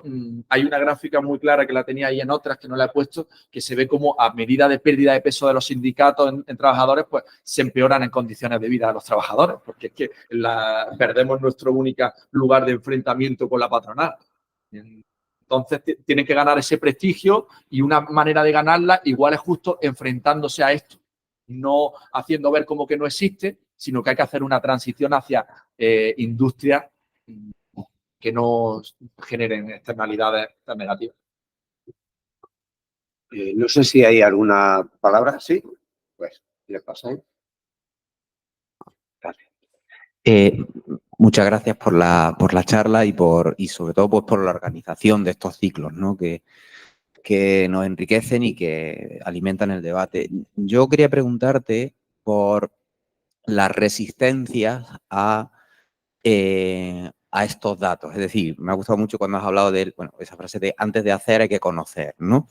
hay una gráfica muy clara que la tenía ahí en otras que no la he puesto, que se ve como a medida de pérdida de peso de los sindicatos en trabajadores, pues se empeoran en condiciones de vida de los trabajadores, porque es que perdemos nuestro único lugar de enfrentamiento con la patronal. Entonces tienen que ganar ese prestigio y una manera de ganarla igual es justo enfrentándose a esto, no haciendo ver como que no existe, sino que hay que hacer una transición hacia industrias que no generen externalidades tan negativas. No sé si hay alguna palabra, ¿sí? Pues, ¿le pasáis? Muchas gracias por la charla y sobre todo pues, por la organización de estos ciclos, ¿no? que nos enriquecen y que alimentan el debate. Yo quería preguntarte por las resistencias a estos datos. Es decir, me ha gustado mucho cuando has hablado de esa frase de antes de hacer hay que conocer, ¿no?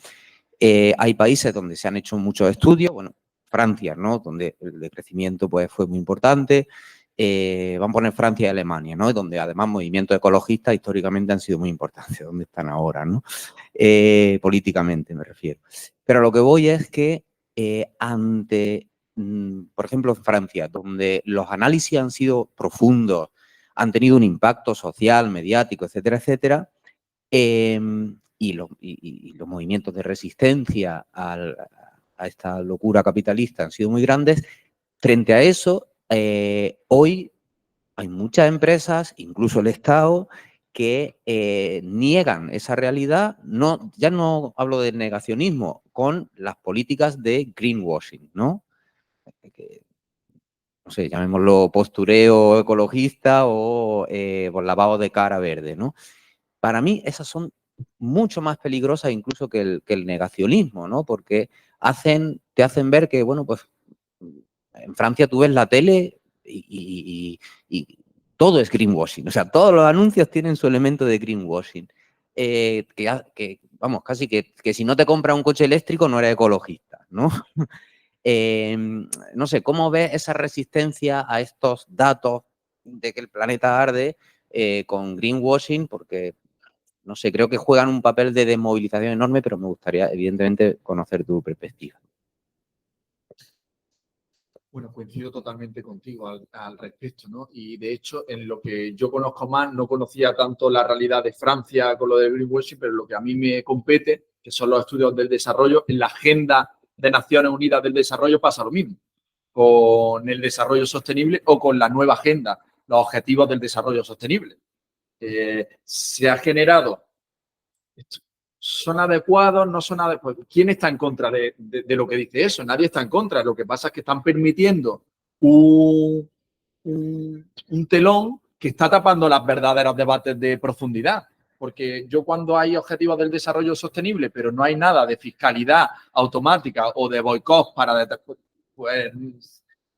Hay países donde se han hecho muchos estudios, Francia, ¿no? Donde el decrecimiento pues, fue muy importante. Vamos a poner Francia y Alemania, ¿no? Donde además movimientos ecologistas históricamente han sido muy importantes, donde están ahora, ¿no? Políticamente me refiero. Pero a lo que voy es que por ejemplo, en Francia, donde los análisis han sido profundos, han tenido un impacto social, mediático, etcétera, etcétera, y los movimientos de resistencia a esta locura capitalista han sido muy grandes. Frente a eso, hoy hay muchas empresas, incluso el Estado, que niegan esa realidad. No, ya no hablo de negacionismo, con las políticas de greenwashing, ¿no? Que, no sé, llamémoslo postureo ecologista o por lavado de cara verde, ¿no? Para mí esas son mucho más peligrosas incluso que el negacionismo, ¿no? Porque te hacen ver que, bueno, pues en Francia tú ves la tele y todo es greenwashing. O sea, todos los anuncios tienen su elemento de greenwashing. Vamos, casi que si no te compras un coche eléctrico no eres ecologista, ¿no? No sé, ¿cómo ves esa resistencia a estos datos de que el planeta arde con greenwashing? Porque, no sé, creo que juegan un papel de desmovilización enorme, pero me gustaría, evidentemente, conocer tu perspectiva. Bueno, coincido totalmente contigo al respecto, ¿no? Y de hecho, en lo que yo conozco más, no conocía tanto la realidad de Francia con lo del greenwashing, pero lo que a mí me compete, que son los estudios del desarrollo, en la agenda de Naciones Unidas del Desarrollo pasa lo mismo, con el desarrollo sostenible o con la nueva agenda, los objetivos del desarrollo sostenible. Se ha generado, ¿son adecuados? ¿No son adecuados? ¿Quién está en contra de lo que dice eso? Nadie está en contra. Lo que pasa es que están permitiendo un telón que está tapando los verdaderos debates de profundidad. Porque yo cuando hay objetivos del desarrollo sostenible, pero no hay nada de fiscalidad automática o de boicot para... Pues,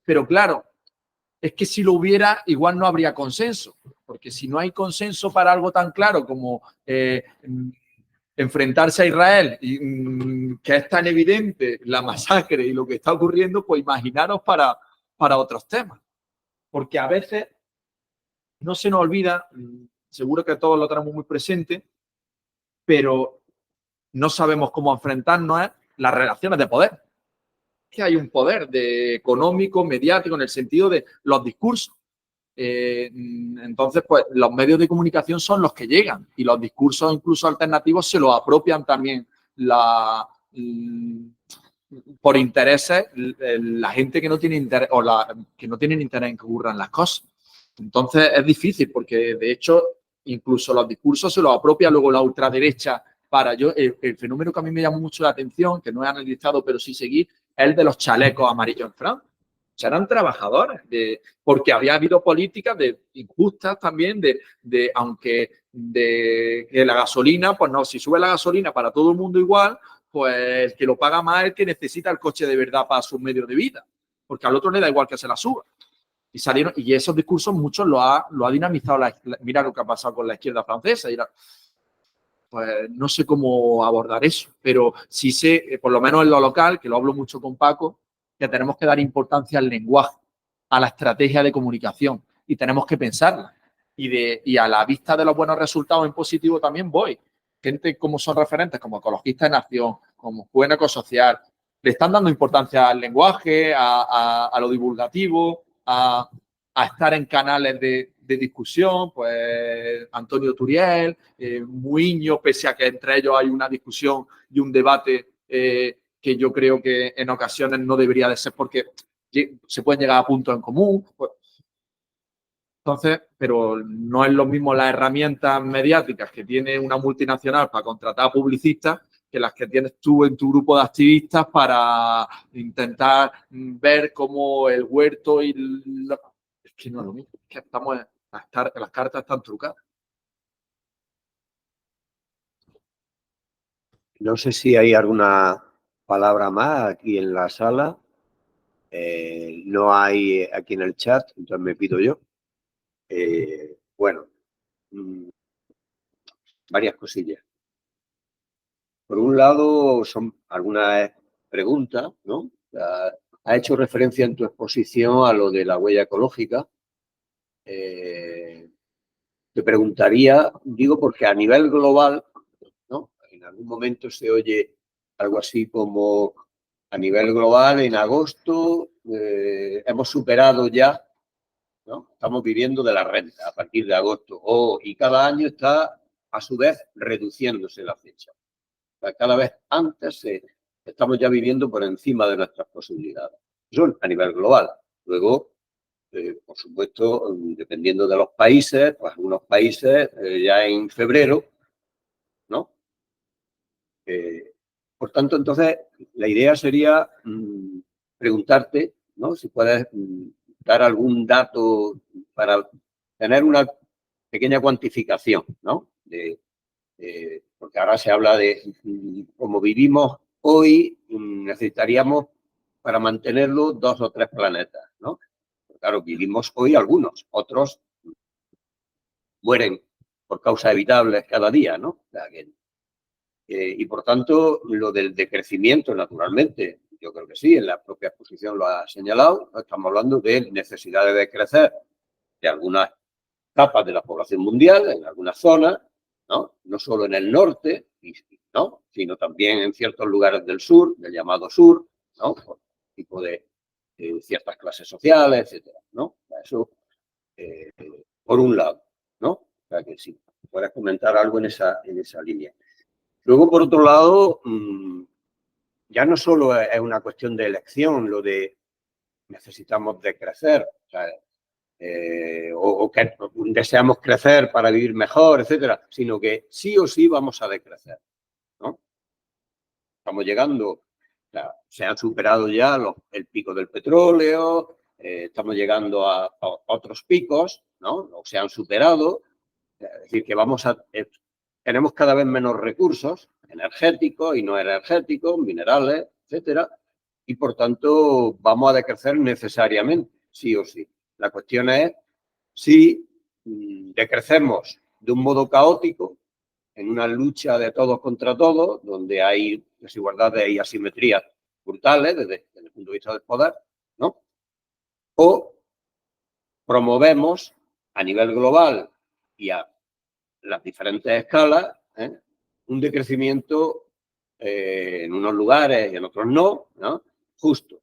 pero claro, es que si lo hubiera, igual no habría consenso. Porque si no hay consenso para algo tan claro como enfrentarse a Israel, y que es tan evidente la masacre y lo que está ocurriendo, pues imaginaros para otros temas. Porque a veces no se nos olvida, seguro que todos lo tenemos muy presente, pero no sabemos cómo enfrentarnos a las relaciones de poder. Que hay un poder económico, mediático, en el sentido de los discursos. Entonces, pues los medios de comunicación son los que llegan y los discursos incluso alternativos se los apropian también por intereses la gente que no tiene interés o que no tienen interés en que ocurran las cosas. Entonces es difícil porque de hecho incluso los discursos se los apropia luego la ultraderecha para yo. El fenómeno que a mí me llamó mucho la atención, que no he analizado pero sí seguí, es el de los chalecos amarillos en Francia. Eran trabajadores, porque había habido políticas injustas también, aunque de que la gasolina, pues no, si sube la gasolina para todo el mundo igual, pues el que lo paga más es el que necesita el coche de verdad para sus medios de vida, porque al otro le da igual que se la suba. Y esos discursos muchos lo ha dinamizado, mira lo que ha pasado con la izquierda francesa, pues no sé cómo abordar eso, pero sí sé, por lo menos en lo local, que lo hablo mucho con Paco, que tenemos que dar importancia al lenguaje, a la estrategia de comunicación y tenemos que pensarla. Y a la vista de los buenos resultados en positivo también voy. Gente como son referentes, como Ecologistas en Acción, como Buen Ecosocial, le están dando importancia al lenguaje, a lo divulgativo, a estar en canales de discusión, pues Antonio Turiel, Muiño, pese a que entre ellos hay una discusión y un debate que yo creo que en ocasiones no debería de ser porque se pueden llegar a puntos en común. Pues, entonces, pero no es lo mismo las herramientas mediáticas que tiene una multinacional para contratar a publicistas que las que tienes tú en tu grupo de activistas para intentar ver cómo el huerto y... Es que no es lo mismo, es que las cartas están trucadas. No sé si hay alguna palabra más aquí en la sala. No hay aquí en el chat, entonces me pido yo. Bueno, varias cosillas. Por un lado, son algunas preguntas, ¿no? Ha hecho referencia en tu exposición a lo de la huella ecológica. Te preguntaría, digo, porque a nivel global, ¿no? En algún momento se oye algo así como a nivel global, en agosto hemos superado ya, ¿no? Estamos viviendo de la renta a partir de agosto. Y cada año está a su vez reduciéndose la fecha. O sea, cada vez antes estamos ya viviendo por encima de nuestras posibilidades. Eso a nivel global. Luego, por supuesto, dependiendo de los países, pues algunos países ya en febrero, ¿no? Por tanto, entonces, la idea sería preguntarte, ¿no? Si puedes dar algún dato para tener una pequeña cuantificación, ¿no? Porque ahora se habla de cómo vivimos hoy, necesitaríamos para mantenerlo 2 o 3 planetas, ¿no? Claro, vivimos hoy algunos, otros mueren por causas evitables cada día, ¿no? O sea, y por tanto, lo del decrecimiento, naturalmente, yo creo que sí, en la propia exposición lo ha señalado, ¿no? Estamos hablando de necesidades de crecer de algunas capas de la población mundial, en algunas zonas, ¿no? No solo en el norte, ¿no? Sino también en ciertos lugares del sur, del llamado sur, ¿no? Por tipo de ciertas clases sociales, etcétera, ¿no? Eso, por un lado, ¿no? O sea que sí, puedes comentar algo en esa línea. Luego, por otro lado, ya no solo es una cuestión de elección, lo de necesitamos decrecer, o sea, o que deseamos crecer para vivir mejor, etcétera, sino que sí o sí vamos a decrecer, ¿no? Estamos llegando, o sea, se han superado ya el pico del petróleo, estamos llegando a otros picos, ¿no? O se han superado, es decir, que tenemos cada vez menos recursos energéticos y no energéticos, minerales, etcétera, y por tanto vamos a decrecer necesariamente, sí o sí. La cuestión es si decrecemos de un modo caótico, en una lucha de todos contra todos, donde hay desigualdades y asimetrías brutales desde el punto de vista del poder, ¿no? O promovemos a nivel global y a las diferentes escalas, un decrecimiento en unos lugares y en otros no, ¿no? Justo,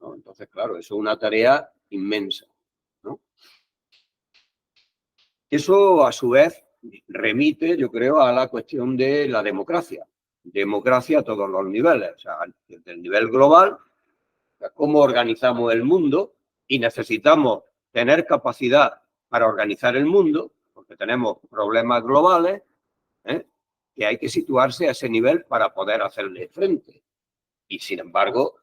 ¿no? Entonces, claro, eso es una tarea inmensa, ¿no? Eso, a su vez, remite, yo creo, a la cuestión de la democracia. Democracia a todos los niveles, o sea, desde el nivel global, o sea, cómo organizamos el mundo, y necesitamos tener capacidad para organizar el mundo, porque tenemos problemas globales, que hay que situarse a ese nivel para poder hacerle frente. Y, sin embargo,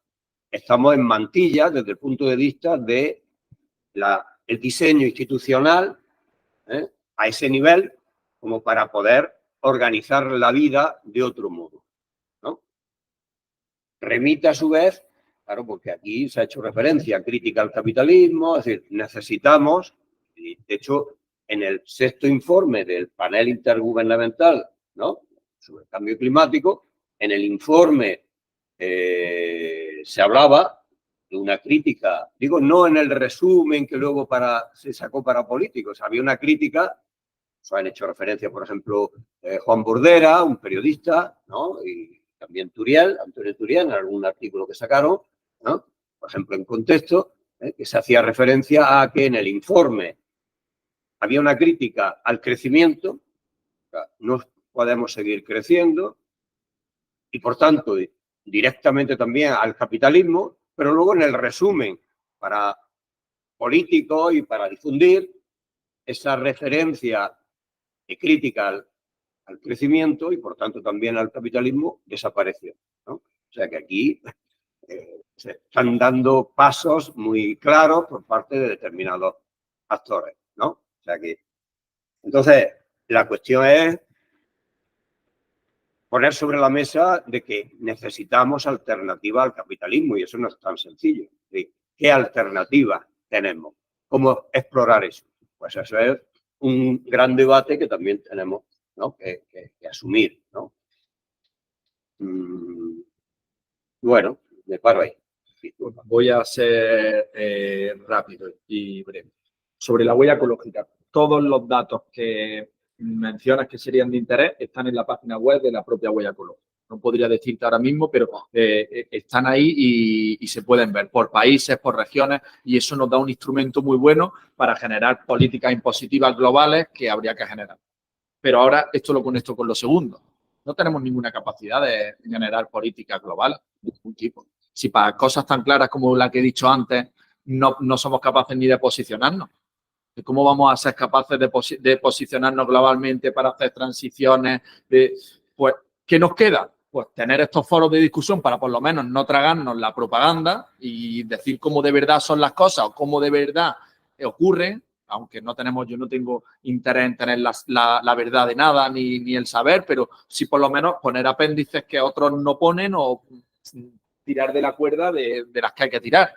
estamos en mantilla desde el punto de vista de el diseño institucional, a ese nivel como para poder organizar la vida de otro modo, ¿no? Remite a su vez, claro, porque aquí se ha hecho referencia a crítica al capitalismo, es decir, necesitamos, y de hecho, en el 6º informe del panel intergubernamental, ¿no?, sobre el cambio climático, en el informe se hablaba de una crítica, digo, no en el resumen que luego se sacó para políticos, había una crítica, eso han hecho referencia, por ejemplo, Juan Bordera, un periodista, ¿no?, y también Antonio Turiel, en algún artículo que sacaron, ¿no?, por ejemplo, en Contexto, que se hacía referencia a que en el informe había una crítica al crecimiento, o sea, no podemos seguir creciendo, y por tanto, directamente también al capitalismo, pero luego en el resumen para políticos y para difundir esa referencia de crítica al crecimiento y por tanto también al capitalismo desapareció, ¿no? O sea que aquí se están dando pasos muy claros por parte de determinados actores, ¿no? O sea que, entonces, la cuestión es poner sobre la mesa de que necesitamos alternativa al capitalismo y eso no es tan sencillo. ¿Qué alternativa tenemos? ¿Cómo explorar eso? Pues eso es un gran debate que también tenemos, ¿no?, que asumir, ¿no? Bueno, me paro ahí. Voy a ser rápido y breve. Sobre la huella ecológica, todos los datos que mencionas que serían de interés están en la página web de la propia huella ecológica. No podría decirte ahora mismo, pero están ahí y se pueden ver por países, por regiones, y eso nos da un instrumento muy bueno para generar políticas impositivas globales que habría que generar. Pero ahora esto lo conecto con lo segundo. No tenemos ninguna capacidad de generar políticas globales de ningún tipo. Si para cosas tan claras como la que he dicho antes no somos capaces ni de posicionarnos, ¿cómo vamos a ser capaces de posicionarnos globalmente para hacer transiciones? Pues, ¿qué nos queda? Pues tener estos foros de discusión para por lo menos no tragarnos la propaganda y decir cómo de verdad son las cosas o cómo de verdad ocurren, aunque yo no tengo interés en tener la verdad de nada ni el saber, pero sí por lo menos poner apéndices que otros no ponen o tirar de la cuerda de las que hay que tirar.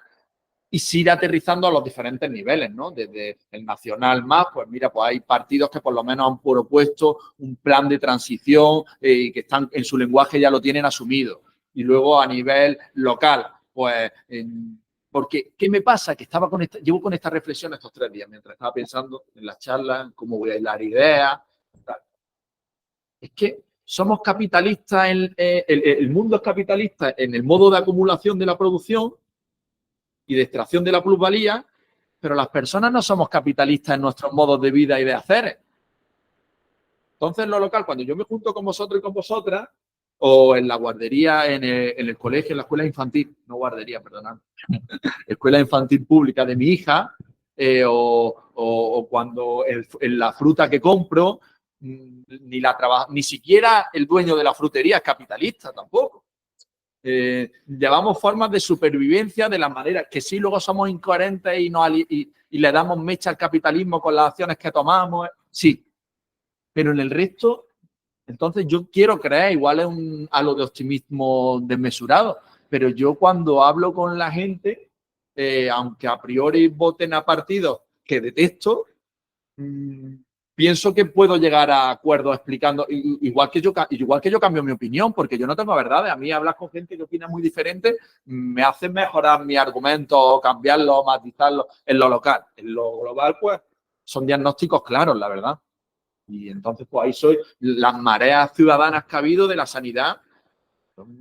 Y se ir aterrizando a los diferentes niveles, ¿no? Desde el nacional más, pues mira, pues hay partidos que por lo menos han propuesto un plan de transición y que están en su lenguaje ya lo tienen asumido. Y luego a nivel local, pues, porque ¿qué me pasa? Que llevo con esta reflexión estos 3 días, mientras estaba pensando en las charlas, en cómo voy a hilar ideas. Tal. Es que somos capitalistas, el mundo es capitalista en el modo de acumulación de la producción y de extracción de la plusvalía, pero las personas no somos capitalistas en nuestros modos de vida y de hacer. Entonces, lo local, cuando yo me junto con vosotros y con vosotras, o en la guardería, en el colegio, en la escuela infantil, no guardería, perdonad, escuela infantil pública de mi hija, o cuando en la fruta que compro, ni siquiera el dueño de la frutería es capitalista tampoco. Llevamos formas de supervivencia de las maneras que sí, luego somos incoherentes y le damos mecha al capitalismo con las acciones que tomamos, sí, pero en el resto, entonces yo quiero creer, igual es un halo de optimismo desmesurado, pero yo cuando hablo con la gente, aunque a priori voten a partidos que detesto, pienso que puedo llegar a acuerdos explicando, igual que yo cambio mi opinión, porque yo no tengo verdades. A mí hablar con gente que opina muy diferente me hace mejorar mi argumento, cambiarlo, matizarlo en lo local. En lo global, pues, son diagnósticos claros, la verdad. Y entonces, pues ahí soy las mareas ciudadanas que ha habido de la sanidad.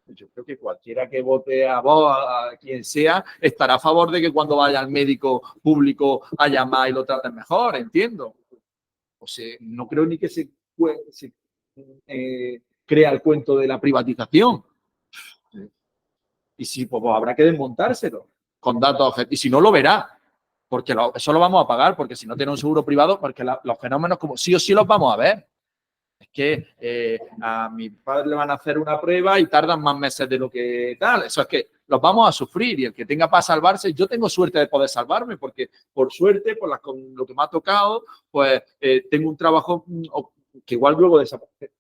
Yo creo que cualquiera que vote a vos, a quien sea, estará a favor de que cuando vaya al médico público haya más y lo traten mejor, entiendo. O sea, no creo ni que se crea el cuento de la privatización. Y sí, pues habrá que desmontárselo con datos objetivos. Y si no, lo verá, porque eso lo vamos a pagar, porque si no tiene un seguro privado, porque los fenómenos como sí o sí los vamos a ver. Es que a mi padre le van a hacer una prueba y tardan más meses de lo que tal. Eso es que los vamos a sufrir y el que tenga para salvarse, yo tengo suerte de poder salvarme porque por suerte, con lo que me ha tocado, pues tengo un trabajo que igual luego desaparece.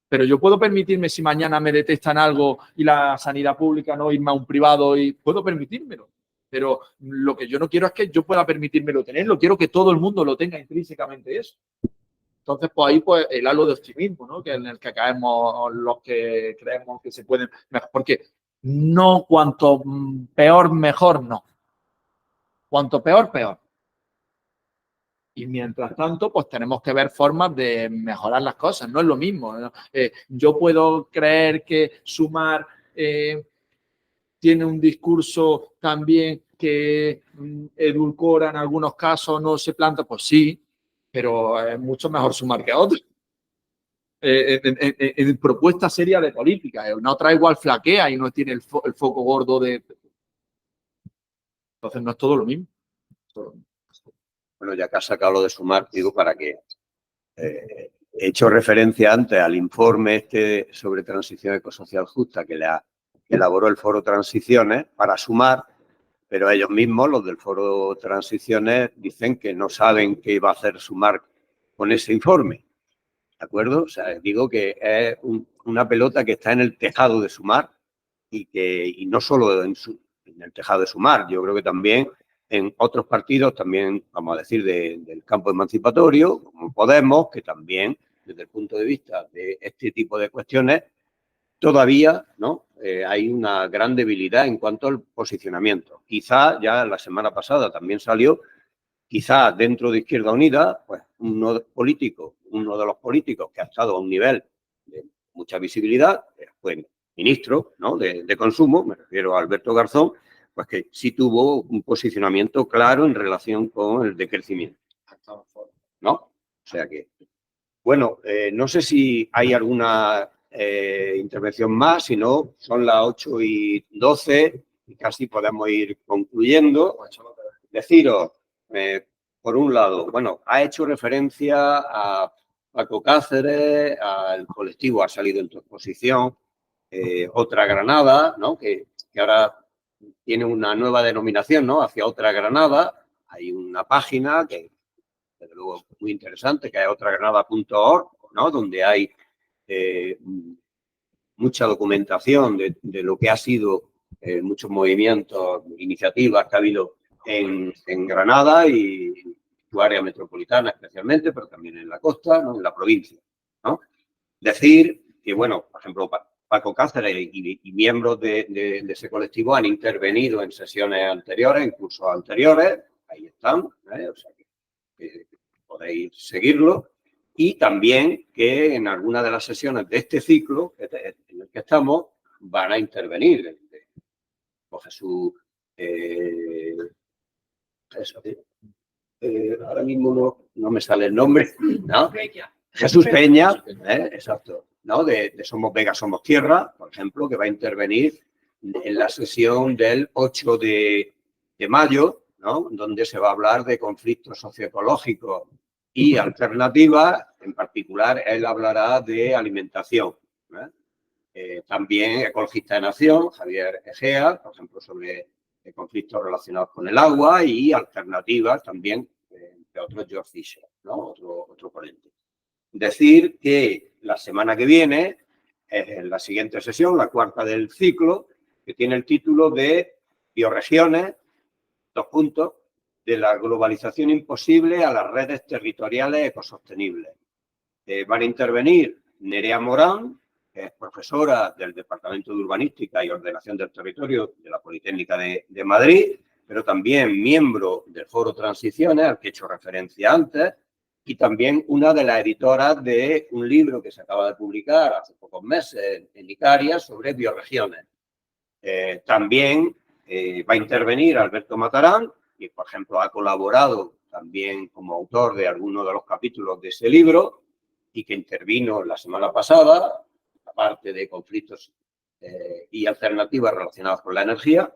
Pero yo puedo permitirme, si mañana me detectan algo y la sanidad pública no irme a un privado, y puedo permitírmelo. Pero lo que yo no quiero es que yo pueda permitírmelo tenerlo. Quiero que todo el mundo lo tenga intrínsecamente eso. Entonces, pues ahí pues el halo de optimismo, ¿no? Que en el que caemos los que creemos que se pueden mejorar. Porque no cuanto peor, mejor, no. Cuanto peor, peor. Y mientras tanto, pues tenemos que ver formas de mejorar las cosas. No es lo mismo, ¿no? Yo puedo creer que Sumar tiene un discurso también que edulcora en algunos casos, no se planta, pues sí, pero es mucho mejor Sumar que otro. En propuesta seria de política. Una otra igual flaquea y no tiene el foco gordo de... Entonces no es todo lo mismo. Bueno, ya que has sacado lo de Sumar, digo para que he hecho referencia antes al informe este sobre transición ecosocial justa que elaboró el Foro Transiciones para Sumar, pero ellos mismos, los del Foro Transiciones, dicen que no saben qué iba a hacer Sumar con ese informe. ¿De acuerdo? O sea, digo que es una pelota que está en el tejado de Sumar y no solo en el tejado de Sumar, yo creo que también en otros partidos, también, vamos a decir, del campo emancipatorio, como Podemos, que también, desde el punto de vista de este tipo de cuestiones, todavía ¿no? Hay una gran debilidad en cuanto al posicionamiento. Quizá ya la semana pasada también salió, quizá dentro de Izquierda Unida, pues uno de los políticos que ha estado a un nivel de mucha visibilidad, fue ministro, ¿no? de Consumo, me refiero a Alberto Garzón, pues que sí tuvo un posicionamiento claro en relación con el decrecimiento, ¿no? O sea que Bueno, no sé si hay alguna intervención más, si no, son las 8:12 y casi podemos ir concluyendo. Deciros, por un lado, bueno, ha hecho referencia a Paco Cáceres, al colectivo ha salido en tu exposición, Otra Granada, ¿no? Que ahora tiene una nueva denominación, ¿no? Hacia Otra Granada. Hay una página que, desde luego, muy interesante, que es otragranada.org, ¿no? Donde hay mucha documentación de lo que ha sido muchos movimientos, iniciativas que ha habido en Granada y su área metropolitana especialmente, pero también en la costa, ¿no? En la provincia, ¿no? Decir que, bueno, por ejemplo, Paco Cáceres y miembros de ese colectivo han intervenido en sesiones anteriores, en cursos anteriores, ahí están, o sea que podéis seguirlo. Y también que en alguna de las sesiones de este ciclo en el que estamos van a intervenir. Jesús, ahora mismo no me sale el nombre, ¿no? Jesús Peña, exacto, ¿no? De Somos Vega, Somos Tierra, por ejemplo, que va a intervenir en la sesión del 8 de mayo, ¿no? Donde se va a hablar de conflictos socioecológicos y alternativas. En particular, él hablará de alimentación. También Ecologista de Nación, Javier Egea, por ejemplo, sobre conflictos relacionados con el agua y alternativas también, entre otros, George Fisher, ¿no? Otro ponente. Decir que la semana que viene es la siguiente sesión, la cuarta del ciclo, que tiene el título de Bioregiones, de la globalización imposible a las redes territoriales ecosostenibles. Van a intervenir Nerea Morán, que es profesora del Departamento de Urbanística y Ordenación del Territorio de la Politécnica de Madrid, pero también miembro del Foro Transiciones, al que he hecho referencia antes, y también una de las editoras de un libro que se acaba de publicar hace pocos meses en Icaria sobre bioregiones. También va a intervenir Alberto Matarán, que, por ejemplo, ha colaborado también como autor de algunos de los capítulos de ese libro y que intervino la semana pasada, aparte de conflictos y alternativas relacionadas con la energía.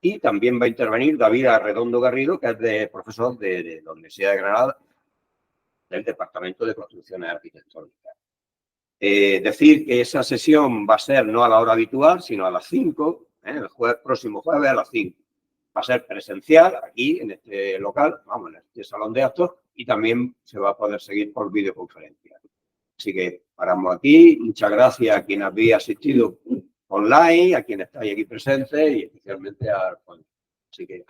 Y también va a intervenir David Arredondo Garrido, que es profesor de la Universidad de Granada, del Departamento de Construcciones Arquitectónicas. Decir que esa sesión va a ser no a la hora habitual, sino a las 5, el próximo jueves a las 5. Va a ser presencial aquí en este local, vamos, en este salón de actos, y también se va a poder seguir por videoconferencia. Así que paramos aquí. Muchas gracias a quien había asistido online, a quienes estáis aquí presentes y especialmente a Juan. Así que